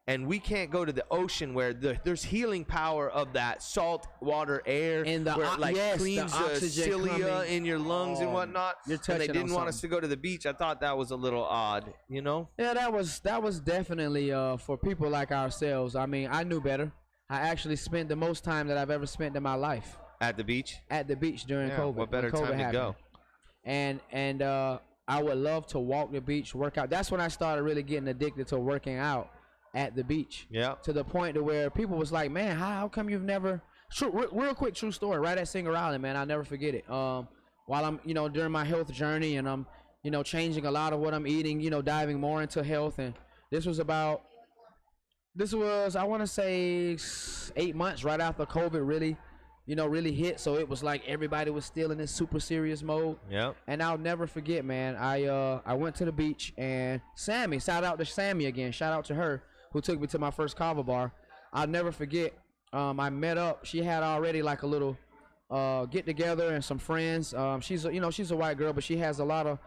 Speaker 2: and we can't go to the ocean where there's healing power of that salt water air,
Speaker 1: and
Speaker 2: where it cleans the cilia in your lungs and whatnot.
Speaker 1: And
Speaker 2: they didn't want us to go to the beach. I thought that was a little odd, you know?
Speaker 1: Yeah, that was definitely for people like ourselves. I mean, I knew better. I actually spent the most time that I've ever spent in my life
Speaker 2: at the beach.
Speaker 1: At the beach during COVID.
Speaker 2: What better time to go?
Speaker 1: And I would love to walk the beach, work out. That's when I started really getting addicted to working out at the beach.
Speaker 2: Yeah.
Speaker 1: To the point to where people was like, man, how come you've never? Real quick, true story. Right at Singer Island, man, I'll never forget it. While I'm, during my health journey, and I'm, changing a lot of what I'm eating, diving more into health, and this was I want to say 8 months right after COVID really hit. So it was like everybody was still in this super serious mode.
Speaker 2: Yeah.
Speaker 1: And I'll never forget, man. I went to the beach, and Sammy, shout out to Sammy again. Shout out to her who took me to my first kava bar. I'll never forget. I met up. She had already like a little get together and some friends. She's a white girl, but she has a lot of,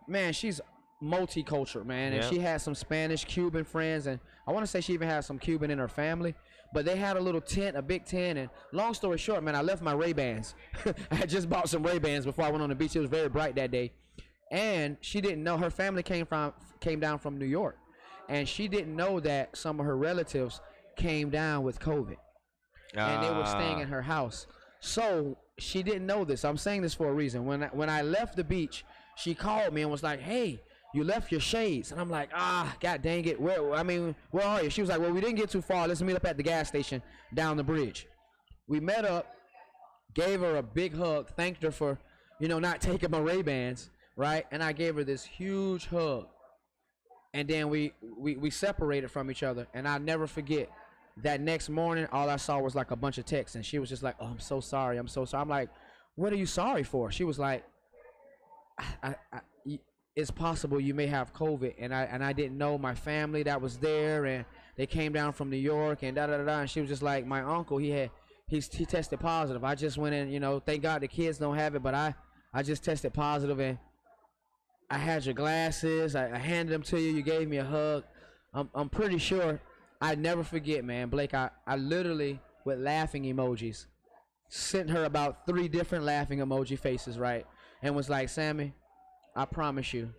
Speaker 1: man, she's multicultural, man. And she had some Spanish, Cuban friends, and I want to say she even had some Cuban in her family. But they had a little tent, a big tent, and long story short, man, I left my Ray-Bans. I had just bought some Ray-Bans before I went on the beach. It was very bright that day. And she didn't know, her family came down from New York. And she didn't know that some of her relatives came down with COVID. And they were staying in her house. So she didn't know this. I'm saying this for a reason. When I left the beach, she called me and was like, hey, you left your shades. And I'm like, god dang it. Where are you? She was like, well, we didn't get too far. Let's meet up at the gas station down the bridge. We met up, gave her a big hug, thanked her for, not taking my Ray-Bans, right? And I gave her this huge hug. And then we separated from each other. And I'll never forget, that next morning, all I saw was like a bunch of texts. And she was just like, oh, I'm so sorry. I'm so sorry. I'm like, what are you sorry for? She was like, it's possible you may have COVID, and I didn't know my family that was there, and they came down from New York, and and she was just like, my uncle, he tested positive. I just went in, thank God the kids don't have it, but I just tested positive, and I had your glasses. I handed them to you. You gave me a hug. I'm pretty sure. I never forget, man, Blake. I literally, with laughing emojis, sent her about 3 different laughing emoji faces, right, and was like, Sammy, I promise you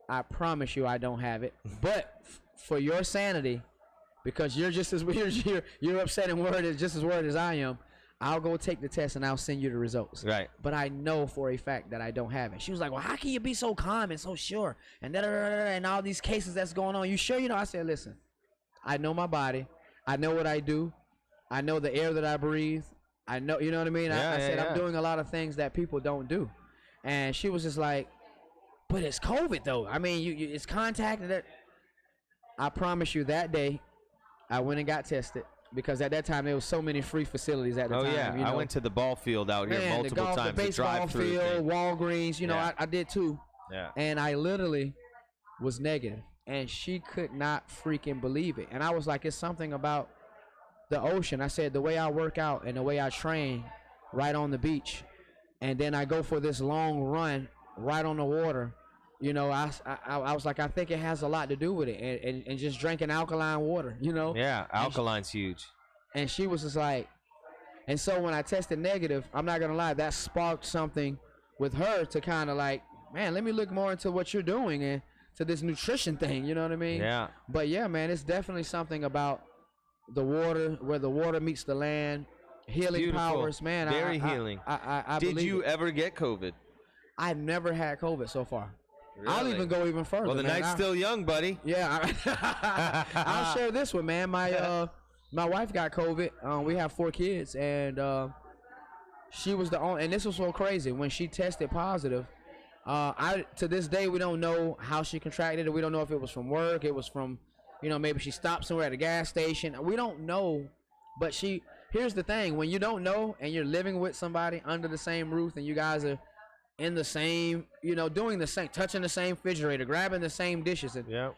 Speaker 1: I don't have it. But for your sanity, because you're just as you're upset and worried, just as worried as I am, I'll go take the test and I'll send you the results.
Speaker 2: Right.
Speaker 1: But I know for a fact that I don't have it. She was like, well, how can you be so calm and so sure? And and all these cases that's going on. You sure? I said, listen, I know my body. I know what I do. I know the air that I breathe. I know, you know what I mean? I said, I'm doing a lot of things that people don't do. And she was just like, but it's COVID though. I mean, it's contact. I promise you, that day, I went and got tested. Because at that time, there was so many free facilities at the time.
Speaker 2: Oh, yeah. I went to the ball field out here multiple times.
Speaker 1: The baseball field, Walgreens, I did too.
Speaker 2: Yeah.
Speaker 1: And I literally was negative. And she could not freaking believe it. And I was like, it's something about the ocean. I said, the way I work out and the way I train right on the beach. And then I go for this long run right on the water. I was like, I think it has a lot to do with it, and just drinking alkaline water,
Speaker 2: Yeah, alkaline's huge.
Speaker 1: And she was just like, and so when I tested negative, I'm not gonna lie, that sparked something with her to kind of like, man, let me look more into what you're doing and to this nutrition thing, you know what I mean?
Speaker 2: Yeah.
Speaker 1: But yeah, man, it's definitely something about the water, where the water meets the land, healing
Speaker 2: Beautiful.
Speaker 1: powers, man.
Speaker 2: Very healing.
Speaker 1: I
Speaker 2: Did
Speaker 1: believe
Speaker 2: you
Speaker 1: it.
Speaker 2: ever get COVID?
Speaker 1: I've never had COVID so far. I'll
Speaker 2: Really?
Speaker 1: even go even further.
Speaker 2: Well, the
Speaker 1: man.
Speaker 2: night's still young, buddy.
Speaker 1: Yeah, I'll share this one, man. My wife got COVID. We have 4 kids, and she was the only. And this was so crazy when she tested positive. To this day we don't know how she contracted it. We don't know if it was from work. It was from, maybe she stopped somewhere at a gas station. We don't know. But here's the thing: when you don't know and you're living with somebody under the same roof, and you guys are in the same, doing the same, touching the same refrigerator, grabbing the same dishes. And
Speaker 2: Yeah.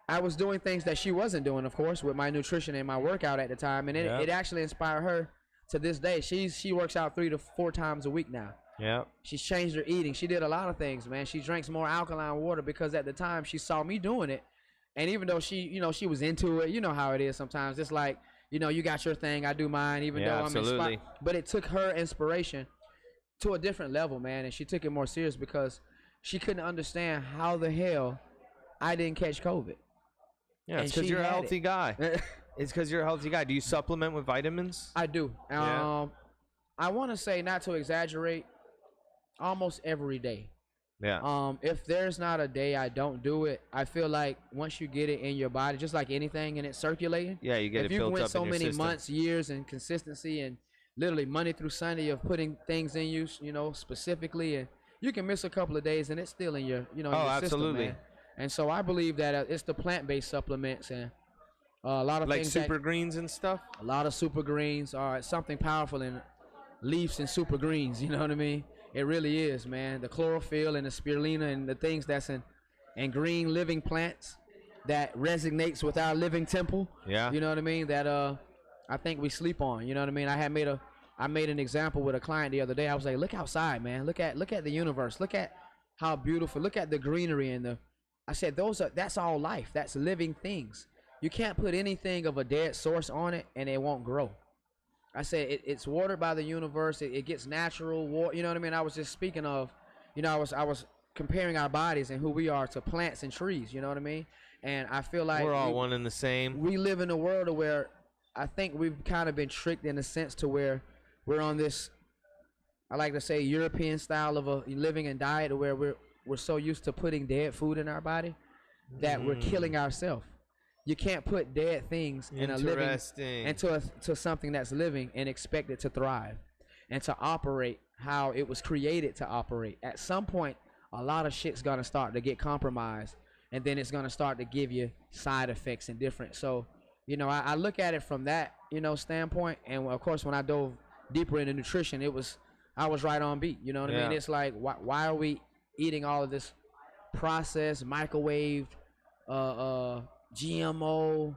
Speaker 1: I was doing things that she wasn't doing, of course, with my nutrition and my workout at the time. And it actually inspired her to this day. She works out 3 to 4 times a week now.
Speaker 2: Yeah.
Speaker 1: She's changed her eating. She did a lot of things, man. She drinks more alkaline water because at the time she saw me doing it. And even though she was into it, you know how it is sometimes. It's like, you got your thing, I do mine, even though I'm
Speaker 2: absolutely.
Speaker 1: inspired. But it took her inspiration to a different level, man, and she took it more serious because she couldn't understand how the hell I didn't catch COVID.
Speaker 2: Yeah, it's because you're a healthy guy. It's because you're a healthy guy. Do you supplement with vitamins?
Speaker 1: I do.
Speaker 2: Yeah.
Speaker 1: I want to say, not to exaggerate, almost every day.
Speaker 2: Yeah.
Speaker 1: If there's not a day I don't do it, I feel like once you get it in your body, just like anything, and it's circulating.
Speaker 2: Yeah, you get it built up in your system.
Speaker 1: If you went so many months, years, and consistency, and literally Monday through Sunday of putting things in you, specifically, and you can miss a couple of days and it's still in your, your
Speaker 2: absolutely.
Speaker 1: system, man. And so I believe that it's the plant-based supplements and a lot of
Speaker 2: like
Speaker 1: things
Speaker 2: super greens and stuff.
Speaker 1: A lot of super greens are something powerful in leaves and super greens. You know what I mean? It really is, man. The chlorophyll and the spirulina and the things that's in green living plants that resonates with our living temple.
Speaker 2: Yeah.
Speaker 1: You know what I mean? That I think we sleep on. You know what I mean? I made an example with a client the other day. I was like, look outside, man. Look at the universe. Look at how beautiful. Look at the greenery and I said that's all life. That's living things. You can't put anything of a dead source on it and it won't grow. I said it's watered by the universe. It gets natural water. You know what I mean? I was just speaking of, I was comparing our bodies and who we are to plants and trees. You know what I mean? And I feel like
Speaker 2: we're all one and the same.
Speaker 1: We live in a world where I think we've kind of been tricked in a sense to where we're on this, I like to say, European style of a living and diet, where we're so used to putting dead food in our body that we're killing ourselves. You can't put dead things in a living into something that's living and expect it to thrive and to operate how it was created to operate. At some point, a lot of shit's gonna start to get compromised, and then it's gonna start to give you side effects and different. So, I look at it from that, standpoint. And of course, when I dove deeper into nutrition, I was right on beat. You know what I mean? It's like, why are we eating all of this processed, microwaved, GMO,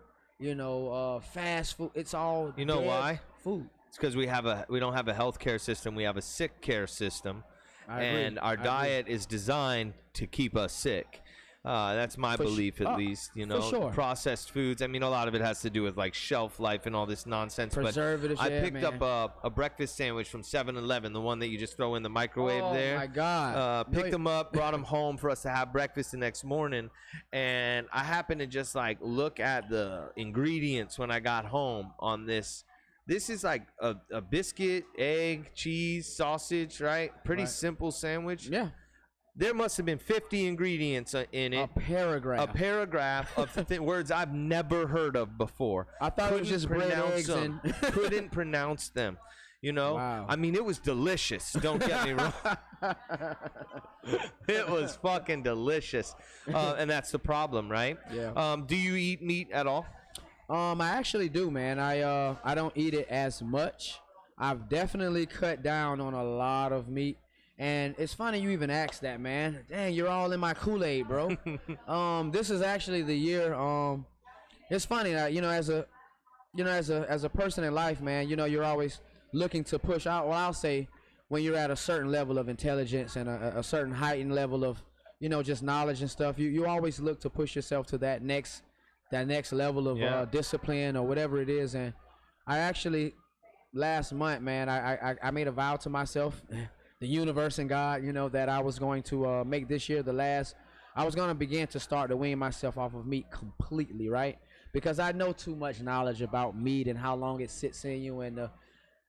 Speaker 1: fast food? It's all
Speaker 2: why?
Speaker 1: Food.
Speaker 2: It's because we don't have a healthcare system. We have a sick care system, and our diet is designed to keep us sick. That's my belief, at least.
Speaker 1: For sure.
Speaker 2: Processed foods. I mean, a lot of it has to do with like shelf life and all this nonsense.
Speaker 1: Preservatives.
Speaker 2: But I picked up a breakfast sandwich from 7-Eleven, the one that you just throw in the microwave there.
Speaker 1: Oh my God!
Speaker 2: Picked them up, brought them home for us to have breakfast the next morning, and I happened to just like look at the ingredients when I got home on this. This is like a biscuit, egg, cheese, sausage, right? Pretty simple sandwich.
Speaker 1: Yeah.
Speaker 2: There must have been 50 ingredients in it.
Speaker 1: A paragraph.
Speaker 2: A paragraph of words I've never heard of before.
Speaker 1: I thought it was just bread, eggs, and
Speaker 2: couldn't pronounce them.
Speaker 1: Wow.
Speaker 2: I mean, it was delicious. Don't get me wrong. It was fucking delicious, and that's the problem, right?
Speaker 1: Yeah.
Speaker 2: Do you eat meat at all?
Speaker 1: I actually do, man. I don't eat it as much. I've definitely cut down on a lot of meat. And it's funny you even asked that, man. Dang, you're all in my Kool-Aid, bro. This is actually the year. It's funny that as a person in life, man. You're always looking to push out. Well, I'll say when you're at a certain level of intelligence and a certain heightened level of just knowledge and stuff, you always look to push yourself to that next level of discipline or whatever it is. And I actually last month, man, I made a vow to myself. The universe and God, that I was going to make this year the last. I was going to begin to start to wean myself off of meat completely, right? because I know too much knowledge about meat and how long it sits in you and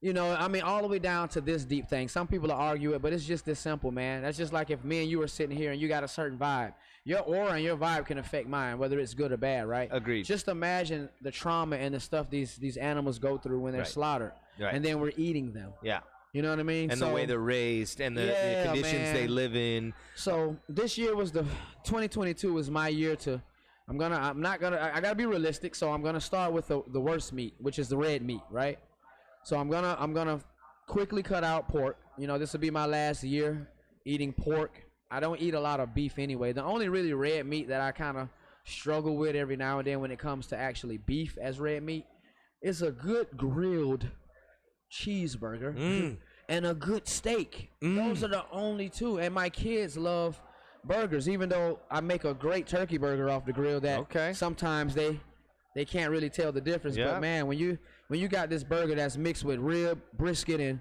Speaker 1: you know, I mean, all the way down to this deep thing. Some people will argue it, but it's just this simple, man. That's just like if me and you were sitting here and you got a certain vibe. Your aura and your vibe can affect mine, whether it's good or bad, right?
Speaker 2: Agreed.
Speaker 1: Just imagine the trauma and the stuff these animals go through when they're slaughtered, and then we're eating them.
Speaker 2: Yeah.
Speaker 1: You know what I mean?
Speaker 2: And the way they're raised and the conditions they live in.
Speaker 1: So this year was 2022 was my year to. I gotta be realistic. So I'm gonna start with the worst meat, which is the red meat, right? So I'm gonna quickly cut out pork. You know, this will be my last year eating pork. I don't eat a lot of beef anyway. The only really red meat that I kind of struggle with every now and then when it comes to actually beef as red meat is a good grilled cheeseburger and a good steak. Those are the only two. And my kids love burgers, even though I make a great turkey burger off the grill that sometimes they can't really tell the difference. But man, when you got this burger that's mixed with rib, brisket,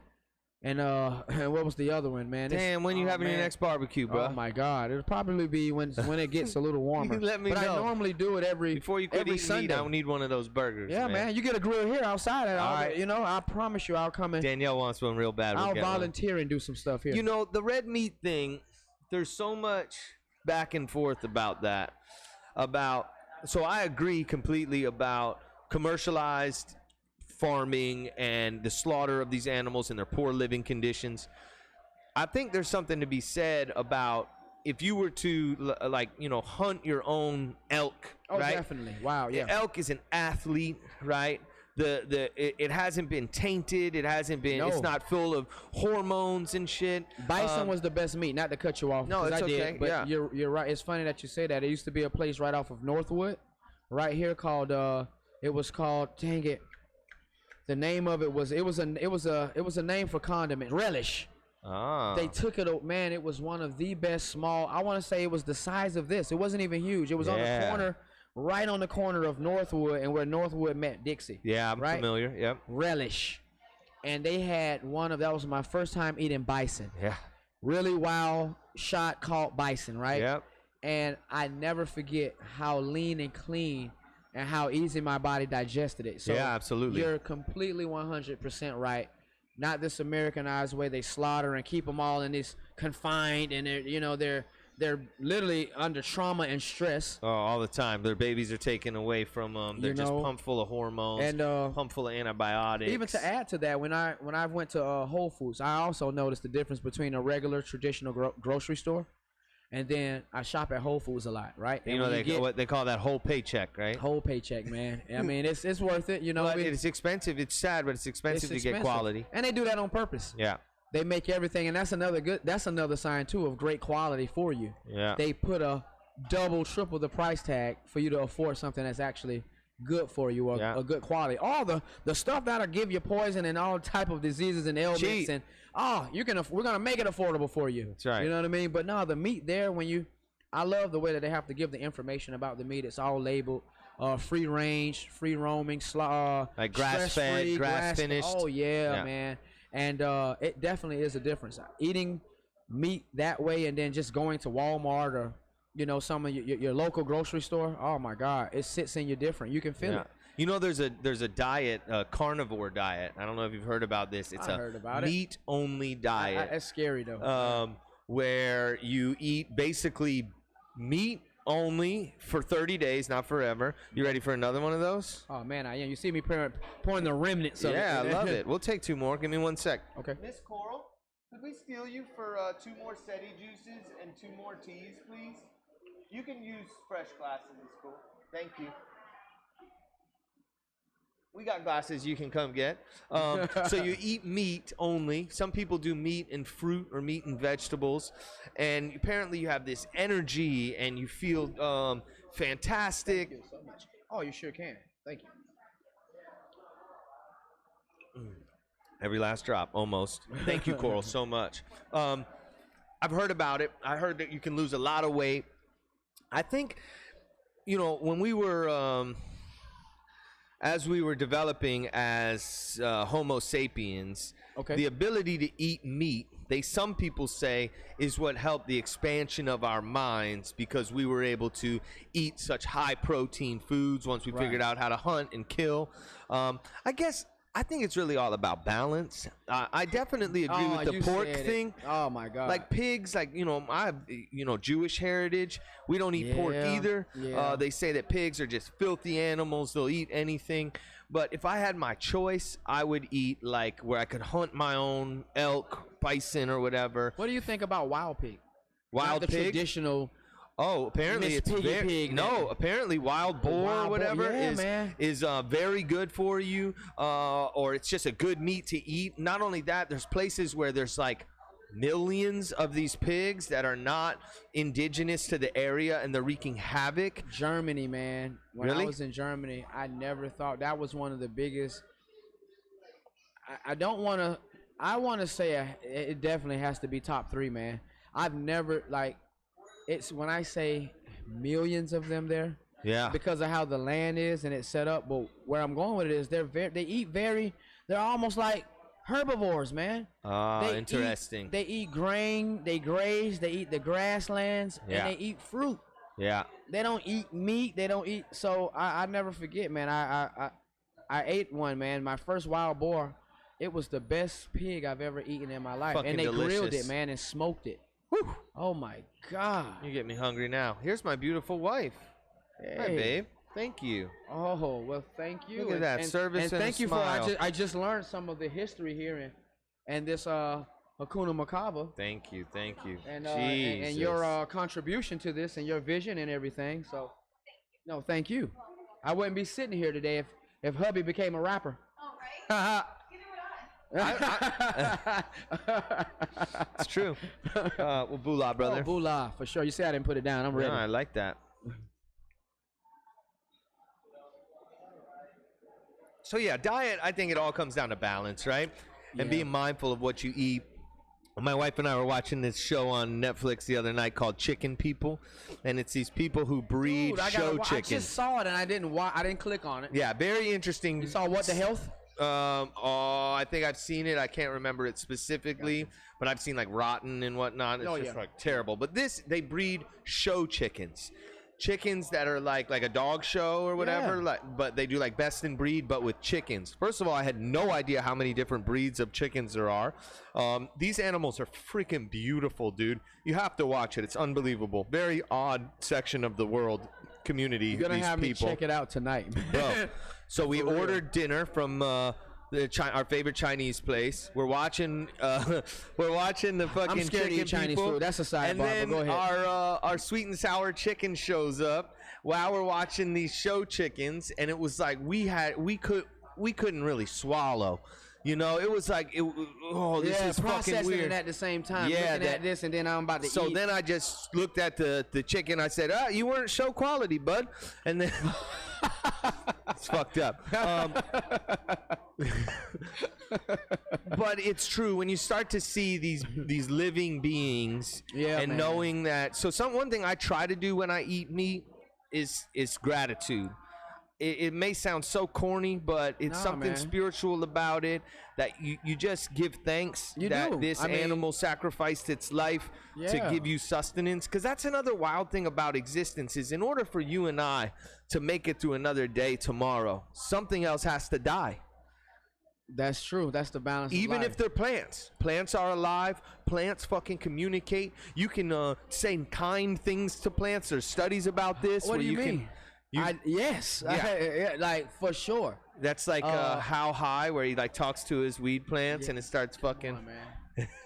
Speaker 1: and what was the other one, man?
Speaker 2: Damn, when you having your next barbecue, bro?
Speaker 1: Oh my God, it'll probably be when it gets a little warmer.
Speaker 2: Let me
Speaker 1: know. I normally do it
Speaker 2: before you quit
Speaker 1: every
Speaker 2: eating
Speaker 1: Sunday.
Speaker 2: meat, I don't need one of those burgers.
Speaker 1: Yeah, man, you get a grill here outside. All right, you know, I promise you, I'll come in.
Speaker 2: Danielle wants one real bad.
Speaker 1: I'll volunteer and do some stuff here.
Speaker 2: You know, the red meat thing. There's so much back and forth about that. So I agree completely about commercialized farming and the slaughter of these animals and their poor living conditions. I think there's something to be said about if you were to hunt your own elk.
Speaker 1: Oh,
Speaker 2: right?
Speaker 1: Definitely. Wow. Yeah.
Speaker 2: The elk is an athlete, right? It hasn't been tainted. It hasn't been. No. It's not full of hormones and shit.
Speaker 1: Bison was the best meat. Not to cut you off.
Speaker 2: No, it's okay.
Speaker 1: But you're right. It's funny that you say that. It used to be a place right off of Northwood, right here called. It was called. Dang it. The name of it was a name for condiment. Relish.
Speaker 2: Ah.
Speaker 1: They took it. Man, it was one of the best small. I want to say it was the size of this. It wasn't even huge. It was on the corner. Right on the corner of Northwood and where Northwood met Dixie.
Speaker 2: Yeah, I'm familiar. Yep.
Speaker 1: Relish. And they had that was my first time eating bison.
Speaker 2: Yeah.
Speaker 1: Really wild shot caught bison, right?
Speaker 2: Yep.
Speaker 1: And I never forget how lean and clean and how easy my body digested it. So
Speaker 2: yeah, absolutely.
Speaker 1: You're completely 100% right. Not this Americanized way they slaughter and keep them all in this confined and they're literally under trauma and stress.
Speaker 2: Oh, all the time. Their babies are taken away from them. They're just pumped full of hormones and pumped full of antibiotics.
Speaker 1: Even to add to that, when I went to Whole Foods, I also noticed the difference between a regular traditional grocery store and then I shop at Whole Foods a lot, right?
Speaker 2: And what they call that whole paycheck, right?
Speaker 1: Whole paycheck, man. I mean, it's worth it, you know.
Speaker 2: But it's expensive. It's sad, but it's expensive to get quality.
Speaker 1: And they do that on purpose.
Speaker 2: Yeah.
Speaker 1: They make everything, and that's another sign too of great quality for you.
Speaker 2: Yeah.
Speaker 1: They put a double, triple the price tag for you to afford something that's actually good for you or a good quality. All the stuff that'll give you poison and all type of diseases and ailments
Speaker 2: cheap.
Speaker 1: And we're gonna make it affordable for you.
Speaker 2: That's right.
Speaker 1: You know what I mean? But no, the meat there I love the way that they have to give the information about the meat. It's all labeled. Free range, free roaming,
Speaker 2: like grass fed, grass finished.
Speaker 1: Oh yeah, man. And it definitely is a difference. Eating meat that way and then just going to Walmart or, some of your local grocery store, oh, my God, it sits in you different. You can feel it.
Speaker 2: You know, there's a diet, a carnivore diet. I don't know if you've heard about this. It's a meat-only diet.
Speaker 1: That's scary, though.
Speaker 2: Where you eat basically meat only for 30 days, not forever. You ready for another one of those?
Speaker 1: Oh, man, I am. You see me pouring the remnants of it.
Speaker 2: Yeah, I love it. We'll take two more. Give me 1 sec.
Speaker 1: Okay.
Speaker 2: Miss Coral, could we steal you for 2 more SETI juices and 2 more teas, please? You can use fresh glasses. It's cool. Thank you. We got glasses you can come get. So you eat meat only. Some people do meat and fruit or meat and vegetables. And apparently you have this energy and you feel fantastic.
Speaker 1: Thank you so much. Oh, you sure can. Thank you.
Speaker 2: Every last drop, almost. Thank you, Coral, so much. I've heard about it. I heard that you can lose a lot of weight. I think, when we were... as we were developing as Homo sapiens, the ability to eat meat some people say is what helped the expansion of our minds, because we were able to eat such high protein foods once we figured out how to hunt and kill. I think it's really all about balance. I definitely agree with the pork thing.
Speaker 1: Oh my God!
Speaker 2: Like pigs, like I have Jewish heritage. We don't eat pork either.
Speaker 1: Yeah.
Speaker 2: They say that pigs are just filthy animals. They'll eat anything. But if I had my choice, I would eat like where I could hunt my own elk, bison, or whatever.
Speaker 1: What do you think about wild pig?
Speaker 2: Wild
Speaker 1: Not the
Speaker 2: pig?
Speaker 1: Traditional.
Speaker 2: Oh, apparently
Speaker 1: Miss
Speaker 2: it's
Speaker 1: Piggy Pig, man.
Speaker 2: apparently wild boar
Speaker 1: Wild
Speaker 2: or
Speaker 1: boar,
Speaker 2: whatever
Speaker 1: yeah,
Speaker 2: is very good for you, or it's just a good meat to eat. Not only that, there's places where there's like millions of these pigs that are not indigenous to the area, and they're wreaking havoc.
Speaker 1: Germany, man. When
Speaker 2: Really?
Speaker 1: I was in Germany, I never thought that was one of the biggest. I don't want to. I want to say it definitely has to be top 3, man. I've never it's when I say millions of them there.
Speaker 2: Yeah.
Speaker 1: Because of how the land is and it's set up. But where I'm going with it is they're almost like herbivores, man.
Speaker 2: Interesting.
Speaker 1: They eat grain, they graze, they eat the grasslands, and they eat fruit.
Speaker 2: Yeah.
Speaker 1: They don't eat meat, they don't eat. So I never forget, man. I ate one, man. My first wild boar. It was the best pig I've ever eaten in my life.
Speaker 2: Fucking
Speaker 1: and they grilled
Speaker 2: delicious.
Speaker 1: it, man, and smoked it.
Speaker 2: Whew.
Speaker 1: Oh my God.
Speaker 2: You get me hungry now. Here's my beautiful wife. Hi, babe. Thank you.
Speaker 1: Oh, well, thank you.
Speaker 2: Look at that, service and
Speaker 1: thank
Speaker 2: a
Speaker 1: you
Speaker 2: smile.
Speaker 1: I just learned some of the history here and this Hakuna Macabre.
Speaker 2: Thank you.
Speaker 1: And your contribution to this and your vision and everything. So, no, thank you. I wouldn't be sitting here today if hubby became a rapper.
Speaker 2: Oh, right. It's true. Well, Bula, brother.
Speaker 1: Oh, Bula, for sure. You see I didn't put it down. I'm ready.
Speaker 2: No, I like that. So yeah, diet, I think it all comes down to balance, right? And being mindful of what you eat. My wife and I were watching this show on Netflix the other night called Chicken People, and it's these people who breed show chickens.
Speaker 1: I just saw it and I didn't click on it.
Speaker 2: Yeah, very interesting.
Speaker 1: You saw What the Health?
Speaker 2: I think I've seen it. I can't remember it specifically, but I've seen like Rotten and whatnot. It's just like terrible. But they breed show chickens. Chickens that are like a dog show or whatever, but they do like best in breed, but with chickens. First of all, I had no idea how many different breeds of chickens there are. These animals are freaking beautiful, dude. You have to watch it. It's unbelievable. Very odd section of the world community.
Speaker 1: You're gonna have
Speaker 2: people.
Speaker 1: me check it out tonight,
Speaker 2: Bro. So we ordered dinner from our favorite Chinese place. We're watching the fucking
Speaker 1: I'm scared to
Speaker 2: chicken
Speaker 1: eat Chinese
Speaker 2: people.
Speaker 1: food. That's a sidebar.
Speaker 2: And then
Speaker 1: Go ahead.
Speaker 2: our sweet and sour chicken shows up while we're watching these show chickens, and it was like we couldn't really swallow. You know, it was like, this is fucking weird.
Speaker 1: It at the same time.
Speaker 2: Yeah,
Speaker 1: looking at this, and then I'm about to eat.
Speaker 2: So then I just looked at the chicken. I said, you weren't show quality, bud. And then it's fucked up. But it's true when you start to see these living beings and knowing that. So one thing I try to do when I eat meat is gratitude. It may sound so corny, but it's something spiritual about it, that you just give thanks that this animal sacrificed its life to give you sustenance. Because that's another wild thing about existence, is in order for you and I to make it through another day tomorrow, something else has to die.
Speaker 1: That's true. That's the balance.
Speaker 2: Even
Speaker 1: of life.
Speaker 2: if they're plants. Plants are alive. Plants fucking communicate. You can say kind things to plants. There's studies about this.
Speaker 1: What do you mean? Yes.
Speaker 2: Yeah.
Speaker 1: Like, for sure.
Speaker 2: That's like How High, where he like talks to his weed plants and it starts fucking.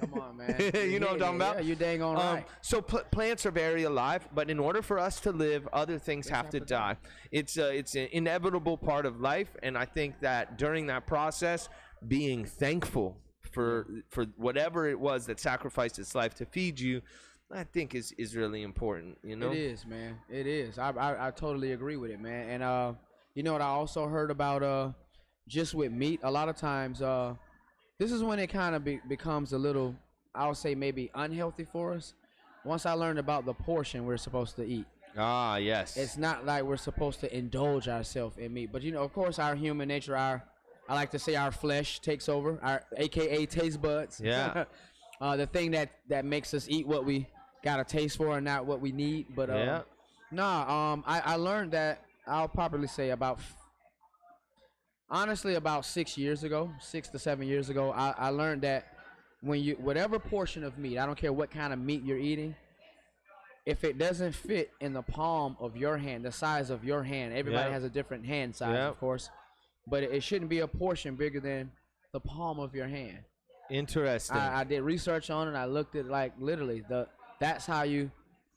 Speaker 1: Come on, man.
Speaker 2: You know what I'm talking about?
Speaker 1: Yeah, you're dang on right.
Speaker 2: So plants are very alive, but in order for us to live, other things have to die. It's an inevitable part of life, and I think that during that process, being thankful for whatever it was that sacrificed its life to feed you, I think is really important. You know,
Speaker 1: it is, man. It is. I totally agree with it, man. And you know what I also heard about just with meat, a lot of times this is when it kind of becomes a little, I'll say maybe unhealthy for us. Once I learned about the portion we're supposed to eat.
Speaker 2: Ah, yes.
Speaker 1: It's not like we're supposed to indulge ourselves in meat, but you know, of course, our human nature, I like to say our flesh takes over, our AKA taste buds.
Speaker 2: Yeah.
Speaker 1: the thing that makes us eat what we got a taste for and not what we need. But
Speaker 2: Yeah.
Speaker 1: I learned that I'll probably say honestly about 6 years ago, 6 to 7 years ago, I learned that when you whatever portion of meat, I don't care what kind of meat you're eating, if it doesn't fit in the palm of your hand, the size of your hand, everybody
Speaker 2: Yep.
Speaker 1: has a different hand size,
Speaker 2: Yep.
Speaker 1: of course, but it shouldn't be a portion bigger than the palm of your hand.
Speaker 2: Interesting.
Speaker 1: I did research on it. I looked at like literally that's how you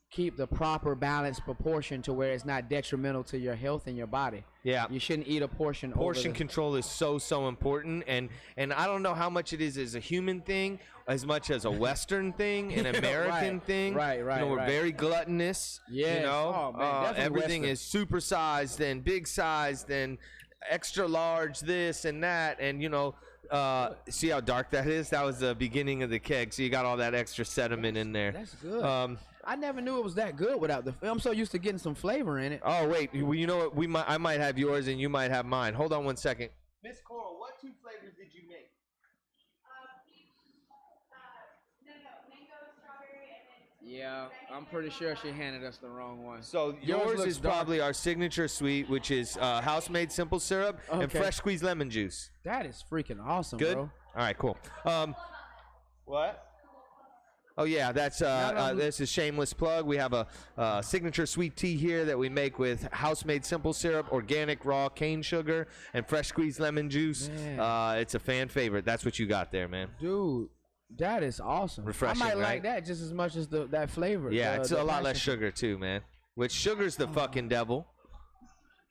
Speaker 1: keep the proper balanced proportion to where it's not detrimental to your health and your body.
Speaker 2: Yeah.
Speaker 1: You shouldn't eat a portion.
Speaker 2: Portion control is so important, and I don't know how much it is as a human thing as much as a Western thing, an American thing.
Speaker 1: Right.
Speaker 2: You know, we're very gluttonous.
Speaker 1: Yes.
Speaker 2: You know,
Speaker 1: Oh, man, definitely
Speaker 2: everything
Speaker 1: Western.
Speaker 2: is supersized and big sized and extra large, this and that, and you know. See how dark that is? That was the beginning of the keg, so you got all that extra sediment in there.
Speaker 1: That's good. I never knew it was that good without the. I'm so used to getting some flavor in it.
Speaker 2: Oh wait, you know what? I might have yours and you might have mine. Hold on one second. Miss Coral, what 2 flavors did you make?
Speaker 3: Mango, strawberry, and then
Speaker 1: Yeah, I'm pretty sure she handed us the wrong one.
Speaker 2: So
Speaker 1: Yours
Speaker 2: yours
Speaker 1: looks
Speaker 2: is probably our signature sweet, which is house-made simple syrup and
Speaker 1: Okay.
Speaker 2: fresh squeezed lemon juice.
Speaker 1: That is freaking awesome,
Speaker 2: Good.
Speaker 1: bro.
Speaker 2: All right, cool. What? Oh yeah, that's
Speaker 1: on-
Speaker 2: this is shameless plug. We have a signature sweet tea here that we make with house-made simple syrup, organic raw cane sugar, and fresh squeezed lemon juice.
Speaker 1: Man.
Speaker 2: It's a fan favorite. That's what you got there, man.
Speaker 1: Dude, that is awesome.
Speaker 2: Refreshing,
Speaker 1: I might
Speaker 2: right?
Speaker 1: like that just as much as that flavor.
Speaker 2: Yeah,
Speaker 1: the-
Speaker 2: it's
Speaker 1: the
Speaker 2: a lot less
Speaker 1: passion.
Speaker 2: sugar too, man. Which sugar's the fucking devil.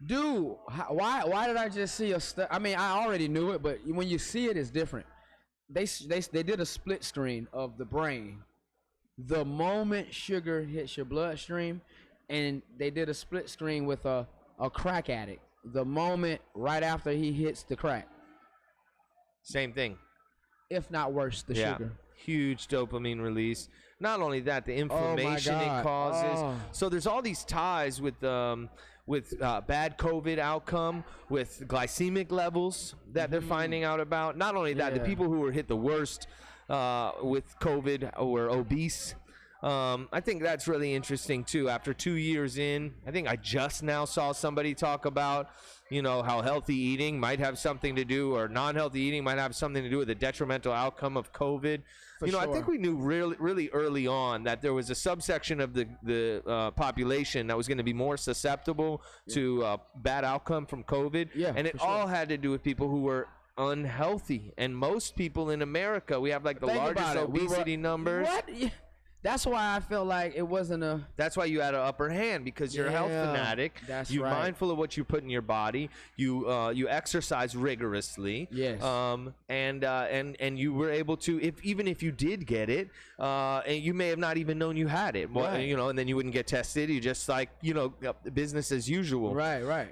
Speaker 1: Dude, why did I just see I mean, I already knew it, but when you see it, it's different. They did a split screen of the brain. The moment sugar hits your bloodstream, and they did a split screen with a crack addict. The moment right after he hits the crack,
Speaker 2: Same thing.
Speaker 1: if not worse, the
Speaker 2: Yeah.
Speaker 1: sugar.
Speaker 2: Huge dopamine release. Not only that, the inflammation it
Speaker 1: God.
Speaker 2: causes.
Speaker 1: Oh.
Speaker 2: So there's all these ties with bad COVID outcome, with glycemic levels that they're finding out about. Not only that, the
Speaker 1: Yeah.
Speaker 2: people who were hit the worst with COVID were obese. I think that's really interesting too. After 2 years in, I think I just now saw somebody talk about, you know, how healthy eating might have something to do, or non-healthy eating might have something to do with the detrimental outcome of COVID. I
Speaker 1: sure.
Speaker 2: think we knew really early on that there was a subsection of the population that was going to be more susceptible to bad outcome from COVID.
Speaker 1: Yeah,
Speaker 2: and it
Speaker 1: for sure.
Speaker 2: all had to do with people who were unhealthy. And most people in America, we have like the
Speaker 1: Think
Speaker 2: largest
Speaker 1: about it. We were-
Speaker 2: obesity numbers.
Speaker 1: What? Yeah. That's why I felt like it wasn't a.
Speaker 2: That's why you had an upper hand, because you're a health
Speaker 1: Yeah,
Speaker 2: fanatic.
Speaker 1: that's
Speaker 2: You're
Speaker 1: right.
Speaker 2: mindful of what you put in your body. You exercise rigorously.
Speaker 1: Yes.
Speaker 2: And you were able to, even if you did get it, and you may have not even known you had it. Well,
Speaker 1: Right.
Speaker 2: you know, and then you wouldn't get tested. You just like, you know, business as usual.
Speaker 1: Right.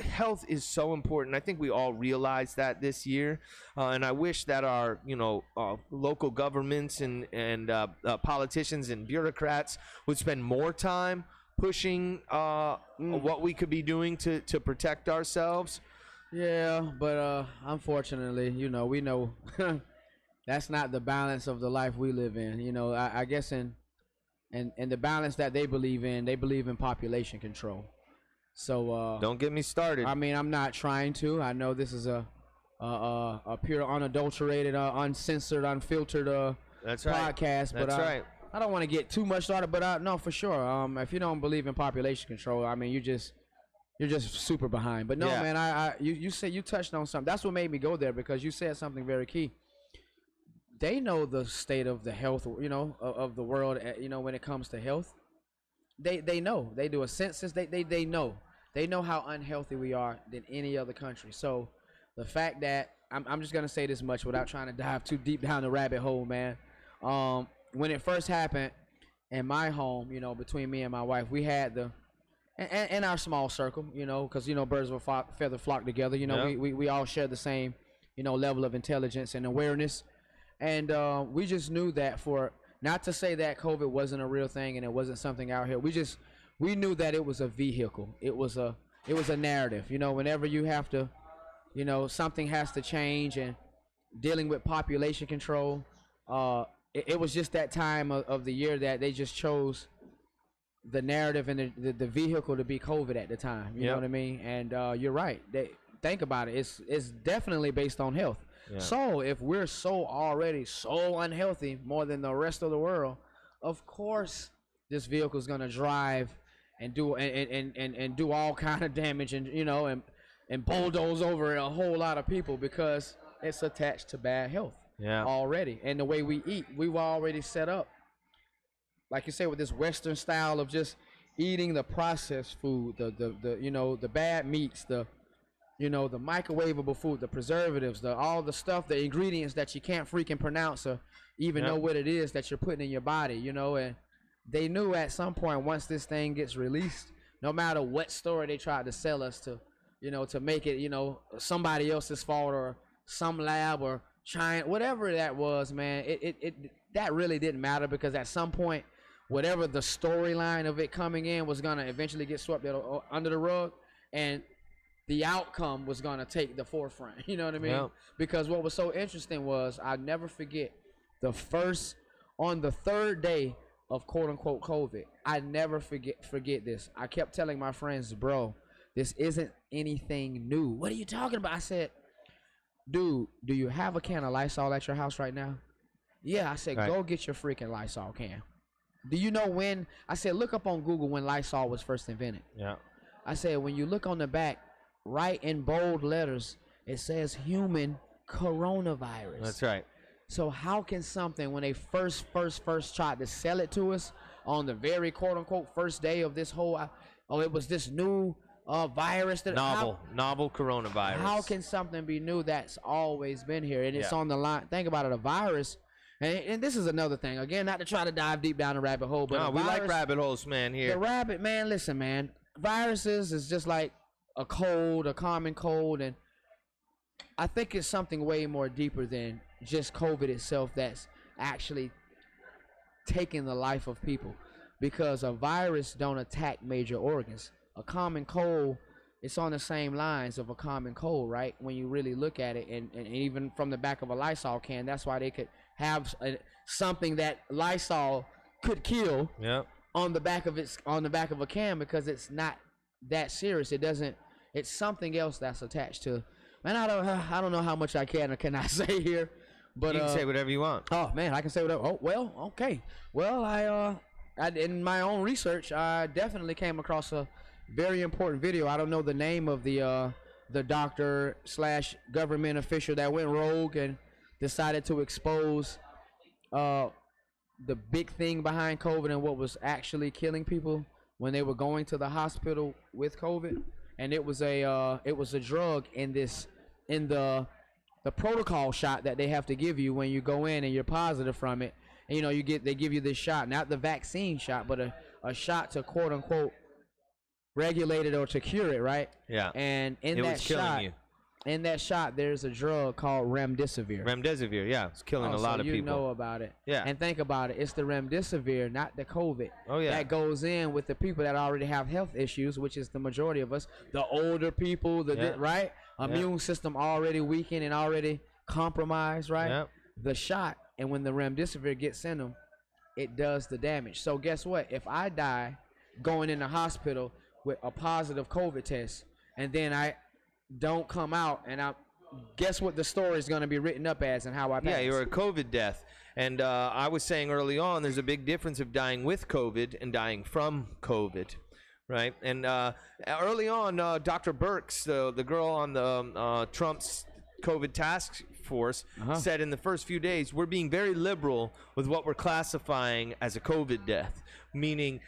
Speaker 2: Health is so important. I think we all realize that this year, and I wish that our, local governments and politicians and bureaucrats would spend more time pushing what we could be doing to protect ourselves.
Speaker 1: Yeah, but unfortunately, we know that's not the balance of the life we live in. I guess in the balance that they believe in population control. So
Speaker 2: Don't get me started.
Speaker 1: I mean, I'm not trying to. I know this is a pure, unadulterated, uncensored, unfiltered
Speaker 2: That's right.
Speaker 1: podcast. But
Speaker 2: That's right.
Speaker 1: I don't want to get too much started. But no, for sure. If you don't believe in population control, I mean, you're just super behind. But no,
Speaker 2: Yeah.
Speaker 1: man, you said you touched on something. That's what made me go there, because you said something very key. They know the state of the health, of the world. When it comes to health, they know. They do a census. They know. They know how unhealthy we are than any other country. So the fact that I'm just gonna say this much without trying to dive too deep down the rabbit hole, man. When it first happened in my home, between me and my wife, we had in our small circle, because birds of a feather flock together.
Speaker 2: Yeah.
Speaker 1: We all share the same, level of intelligence and awareness, and we just knew that not to say that COVID wasn't a real thing and it wasn't something out here. We knew that it was a vehicle. It was a narrative. Whenever you have to, something has to change, and dealing with population control, it was just that time of the year that they just chose the narrative and the vehicle to be COVID at the time. You know what I mean? And you're right. Think about it. It's definitely based on health. Yeah. So if we're already so unhealthy more than the rest of the world, of course this vehicle is gonna drive and do and do all kind of damage and and bulldoze over a whole lot of people because it's attached to bad health already. And the way we eat, we were already set up, like you say, with this Western style of just eating the processed food, the bad meats, the microwavable food, the preservatives, all the stuff, the ingredients that you can't freaking pronounce or even know what it is that you're putting in your body, and they knew at some point once this thing gets released, no matter what story they tried to sell us to, to make it, somebody else's fault or some lab or China, whatever that was, man, that really didn't matter because at some point, whatever the storyline of it coming in was gonna eventually get swept under the rug, and the outcome was gonna take the forefront. You know what I mean? Yeah. Because what was so interesting was I'll never forget on the third day of quote unquote COVID. I never forget this. I kept telling my friends, bro, this isn't anything new. What are you talking about? I said, dude, do you have a can of Lysol at your house right now? Yeah, I said, go get your freaking Lysol can. Do you know when? I said, look up on Google when Lysol was first invented. Yeah. I said, when you look on the back, right in bold letters, it says human coronavirus. That's right. So how can something, when they first tried to sell it to us on the very quote unquote first day of this whole, it was this new virus that novel coronavirus. How can something be new that's always been here and it's on the line? Think about it, a virus. And this is another thing. Again, not to try to dive deep down the rabbit hole, but
Speaker 2: we like rabbit holes, man. Here,
Speaker 1: the rabbit, man. Listen, man. Viruses is just like a cold, a common cold, and I think it's something way more deeper than just COVID itself that's actually taking the life of people. Because a virus don't attack major organs. A common cold, it's on the same lines of a common cold, right? When you really look at it, and even from the back of a Lysol can, that's why they could have something that Lysol could kill on the back of a can, because it's not that serious. It's something else that's attached to. Man, I don't know how much I can or cannot say here, but
Speaker 2: you can say whatever you want.
Speaker 1: Oh man, I can say whatever. Oh well, okay. Well, I in my own research, I definitely came across a very important video. I don't know the name of the doctor / government official that went rogue and decided to expose the big thing behind COVID and what was actually killing people when they were going to the hospital with COVID. And it was a drug in the protocol shot that they have to give you when you go in and you're positive from it. And they give you this shot, not the vaccine shot, but a shot to quote unquote regulate it or to cure it, right? Yeah. And in that shot, there's a drug called remdesivir.
Speaker 2: Remdesivir, yeah, it's killing a lot of people.
Speaker 1: You know about it. Yeah. And think about it. It's the remdesivir, not the COVID. Oh yeah. That goes in with the people that already have health issues, which is the majority of us, the older people, right? Immune system already weakened and already compromised, right? Yeah. The shot, and when the remdesivir gets in them, it does the damage. So guess what? If I die going in the hospital with a positive COVID test, and then I don't come out, and guess what the story is going to be written up as and how I passed.
Speaker 2: Yeah, you're a COVID death. And I was saying early on, there's a big difference of dying with COVID and dying from COVID, right? And early on, Dr. Birx, the girl on the Trump's COVID task force, said in the first few days, we're being very liberal with what we're classifying as a COVID death, meaning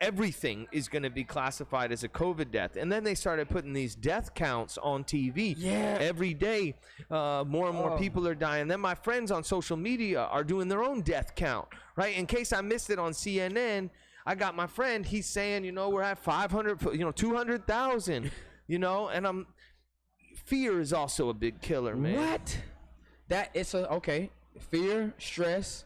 Speaker 2: everything is going to be classified as a COVID death. And then they started putting these death counts on TV. Yeah. Every day, more and more people are dying. Then my friends on social media are doing their own death count, right? In case I missed it on CNN, I got my friend, he's saying, we're at 500, 200,000, and fear is also a big killer, man.
Speaker 1: What? Fear, stress,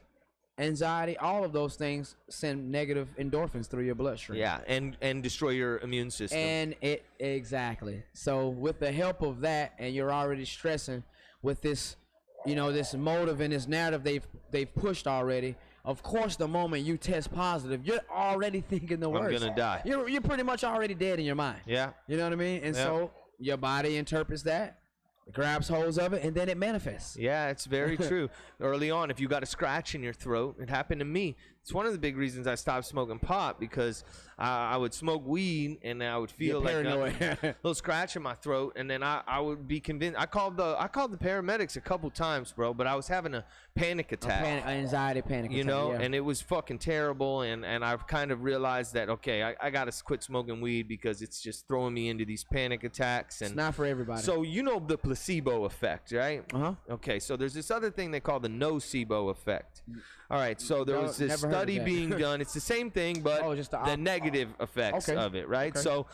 Speaker 1: anxiety, all of those things send negative endorphins through your bloodstream.
Speaker 2: Yeah, and destroy your immune system.
Speaker 1: And exactly. So with the help of that, and you're already stressing with this this motive and this narrative they've pushed already. Of course, the moment you test positive, you're already thinking the worst.
Speaker 2: I'm gonna die.
Speaker 1: You're pretty much already dead in your mind.
Speaker 2: Yeah.
Speaker 1: You know what I mean? And so your body interprets that, grabs holds of it, and then it manifests.
Speaker 2: Yeah, it's very true. Early on, if you got a scratch in your throat, it happened to me. It's one of the big reasons I stopped smoking pot, because I would smoke weed and I would feel like a little scratch in my throat, and then I would be convinced. I called the paramedics a couple times, bro, but I was having a panic attack,
Speaker 1: Anxiety panic attack,
Speaker 2: and it was fucking terrible. And I've kind of realized that I gotta quit smoking weed because it's just throwing me into these panic attacks. And
Speaker 1: it's not for everybody.
Speaker 2: So the placebo effect, right? Okay, so there's this other thing they call the nocebo effect. All right, so there was this study being done. It's the same thing, but
Speaker 1: just
Speaker 2: the negative effects of it, right?
Speaker 1: Okay.
Speaker 2: So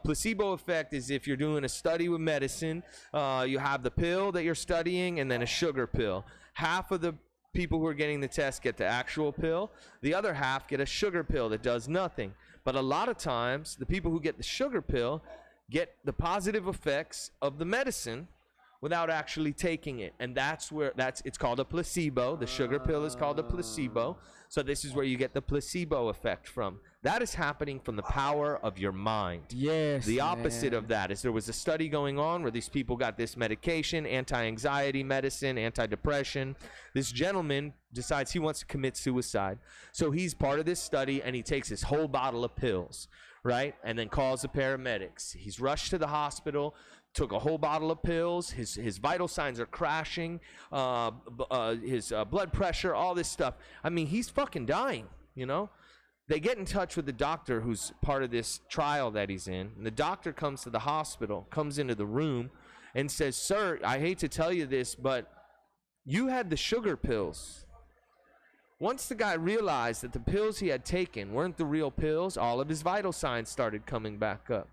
Speaker 2: placebo effect is if you're doing a study with medicine, you have the pill that you're studying and then a sugar pill. Half of the people who are getting the test get the actual pill. The other half get a sugar pill that does nothing. But a lot of times, the people who get the sugar pill get the positive effects of the medicine without actually taking it, and it's called a placebo. The sugar pill is called a placebo. So this is where you get the placebo effect from. That is happening from the power of your mind.
Speaker 1: Yes.
Speaker 2: The opposite of that is there was a study going on where these people got this medication, anti-anxiety medicine, anti-depression. This gentleman decides he wants to commit suicide. So he's part of this study, and he takes this whole bottle of pills, right? And then calls the paramedics. He's rushed to the hospital, took a whole bottle of pills. His vital signs are crashing, his blood pressure, all this stuff. I mean, he's fucking dying, They get in touch with the doctor who's part of this trial that he's in. And the doctor comes to the hospital, comes into the room, and says, "Sir, I hate to tell you this, but you had the sugar pills." Once the guy realized that the pills he had taken weren't the real pills, all of his vital signs started coming back up.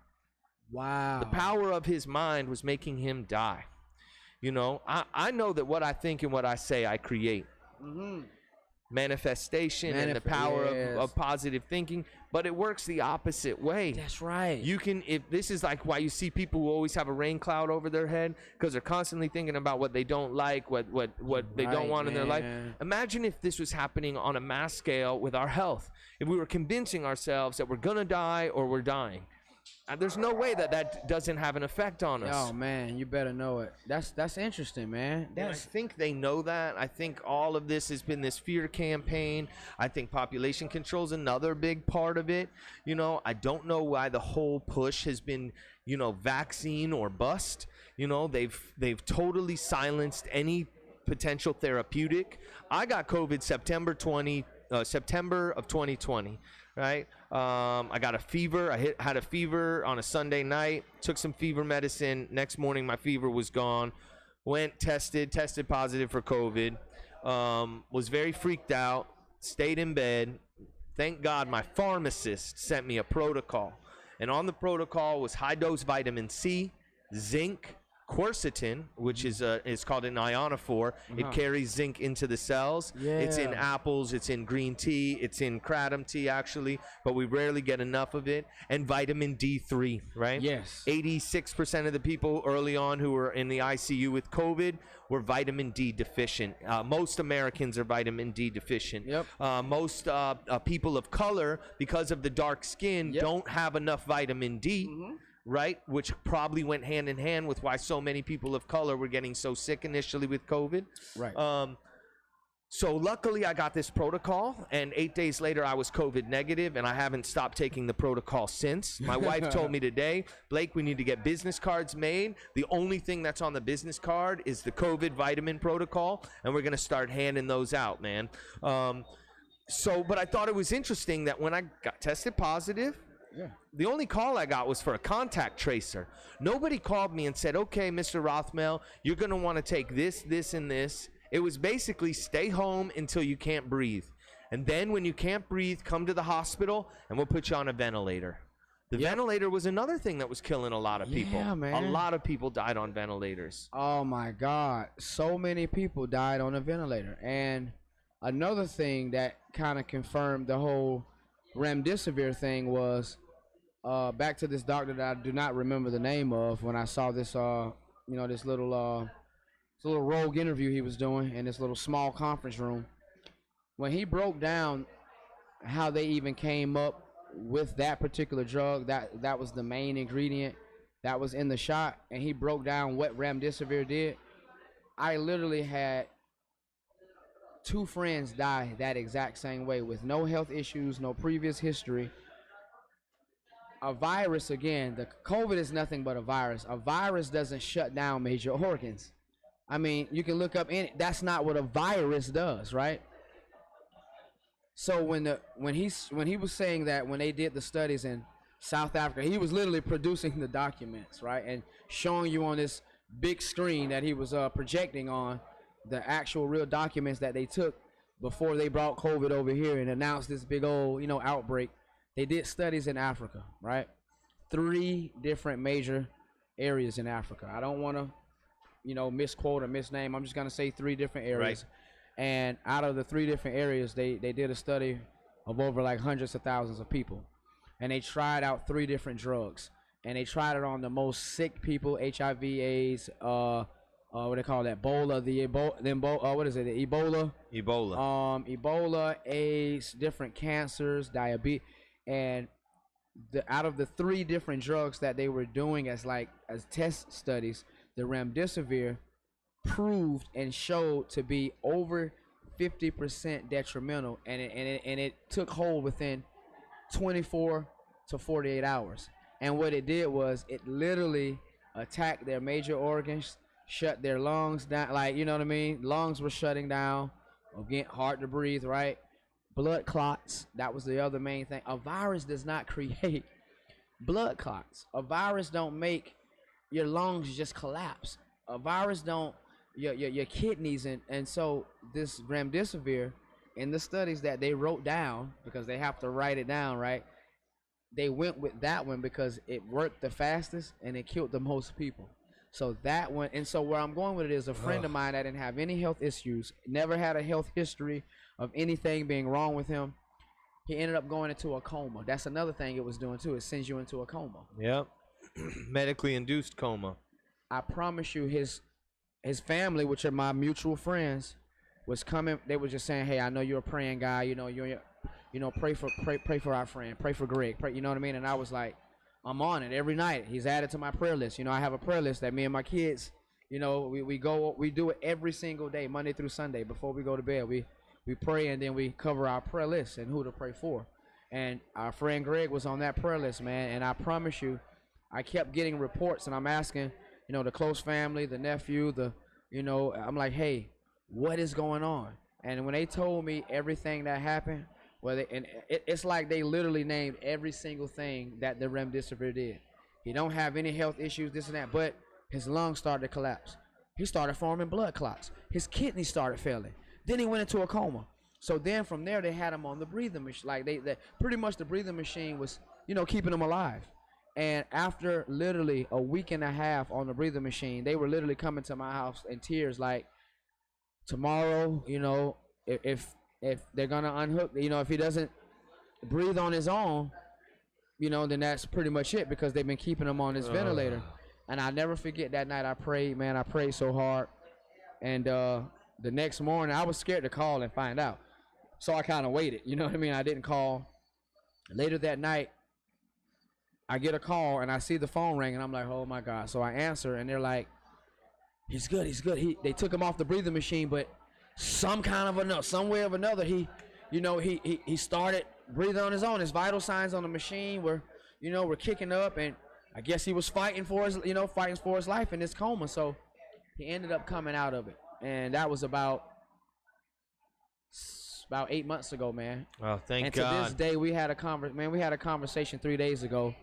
Speaker 1: Wow.
Speaker 2: The power of his mind was making him die. I know that what I think and what I say, I create. Manifestation and the power of positive thinking, but it works the opposite way.
Speaker 1: That's right.
Speaker 2: If this is like why you see people who always have a rain cloud over their head, because they're constantly thinking about what they don't like, what they don't want in their life. Imagine if this was happening on a mass scale with our health. If we were convincing ourselves that we're gonna die or we're dying. There's no way that doesn't have an effect on us.
Speaker 1: Oh man, you better know it. That's interesting, man.
Speaker 2: I think they know that. I think all of this has been this fear campaign. I think population control is another big part of it. I don't know why the whole push has been, vaccine or bust. They've totally silenced any potential therapeutic. I got COVID September of 2020. Right? I got a fever. I had a fever on a Sunday night. Took some fever medicine. Next morning, my fever was gone. Went, tested positive for COVID. Was very freaked out. Stayed in bed. Thank God my pharmacist sent me a protocol. And on the protocol was high-dose vitamin C, zinc, quercetin, which is called an ionophore. It carries zinc into the cells. It's in apples, it's in green tea, it's in kratom tea actually, but we rarely get enough of it. And vitamin D3, right?
Speaker 1: Yes.
Speaker 2: 86% of the people early on who were in the ICU with COVID were vitamin D deficient. Most Americans are vitamin D deficient.
Speaker 1: Yep.
Speaker 2: Most people of color, because of the dark skin, don't have enough vitamin D. Right, which probably went hand in hand with why so many people of color were getting so sick initially with COVID.
Speaker 1: Right.
Speaker 2: So luckily I got this protocol, and 8 days later I was COVID negative, and I haven't stopped taking the protocol since. My wife told me today, Blake, we need to get business cards made. The only thing that's on the business card is the COVID vitamin protocol, and we're going to start handing those out, man. But I thought it was interesting that when I got tested positive, the only call I got was for a contact tracer. Nobody called me and said, "Okay, Mr. Rothmel, you're going to want to take this, this, and this." It was basically stay home until you can't breathe. And then when you can't breathe, come to the hospital and we'll put you on a ventilator. The ventilator was another thing that was killing a lot of people.
Speaker 1: Yeah, man.
Speaker 2: A lot of people died on ventilators.
Speaker 1: Oh my God. So many people died on a ventilator. And another thing that kind of confirmed the whole remdesivir thing was back to this doctor that I do not remember the name of when I saw this this little It's a little rogue interview he was doing in this little small conference room. When he broke down how they even came up with that particular drug, that was the main ingredient that was in the shot, and he broke down what remdesivir did. I literally had 2 friends die that exact same way with no health issues, no previous history. A virus, again, the COVID is nothing but a virus. A virus doesn't shut down major organs. I mean, you can look up that's not what a virus does, right? So when he was saying that when they did the studies in South Africa, he was literally producing the documents, right, and showing you on this big screen that he was projecting on the actual real documents that they took before they brought COVID over here and announced this big old outbreak. They did studies in Africa, right? 3 different major areas in Africa. I don't want to misquote or misname. I'm just gonna say 3 different areas. Right. And out of the 3 different areas, they did a study of over like hundreds of thousands of people, and they tried out 3 different drugs, and they tried it on the most sick people: HIV, AIDS, what they call that, Ebola, what is it, the Ebola, Ebola, AIDS, different cancers, diabetes, and out of the 3 different drugs that they were doing as test studies, the remdesivir proved and showed to be over 50% detrimental, and it took hold within 24 to 48 hours. And what it did was it literally attacked their major organs, shut their lungs down, lungs were shutting down, again, hard to breathe, right? Blood clots, that was the other main thing. A virus does not create blood clots. A virus don't make your lungs just collapse. A virus don't your kidneys, and so this remdesivir, in the studies that they wrote down, because they have to write it down, right? They went with that one because it worked the fastest and it killed the most people. So that one, and so where I'm going with it is a friend of mine that didn't have any health issues, never had a health history of anything being wrong with him. He ended up going into a coma. That's another thing it was doing too. It sends you into a coma.
Speaker 2: Yep. Medically induced coma.
Speaker 1: I promise you, his family, which are my mutual friends, was coming. They were just saying, "Hey, I know you're a praying guy. Pray for our friend. Pray for Greg. Pray." You know what I mean? And I was like, I'm on it every night. He's added to my prayer list. I have a prayer list that me and my kids, we do it every single day, Monday through Sunday, before we go to bed. We pray, and then we cover our prayer list and who to pray for. And our friend Greg was on that prayer list, man. And I promise you, I kept getting reports, and I'm asking, the close family, the nephew, I'm like, hey, what is going on? And when they told me everything that happened, it's like they literally named every single thing that the remdesivir did. He don't have any health issues, this and that, but his lungs started to collapse. He started forming blood clots. His kidneys started failing. Then he went into a coma. So then from there, they had him on the breathing machine. Like they pretty much the breathing machine was, keeping him alive. And after literally a week and a half on the breathing machine, they were literally coming to my house in tears, like, tomorrow, if they're gonna unhook, if he doesn't breathe on his own, then that's pretty much it, because they've been keeping him on this ventilator. And I never forget that night I prayed, man. I prayed so hard. And the next morning, I was scared to call and find out. So I kind of waited, you know what I mean? I didn't call. Later that night, I get a call, and I see the phone ring, and I'm like, oh, my God. So I answer, and they're like, he's good, he's good. They took him off the breathing machine, but some way of another, he started breathing on his own. His vital signs on the machine were kicking up, and I guess he was fighting for his life in this coma. So he ended up coming out of it, and that was about 8 months ago, man.
Speaker 2: Oh, thank
Speaker 1: God.
Speaker 2: God.
Speaker 1: To this day, we had a conversation 3 days ago.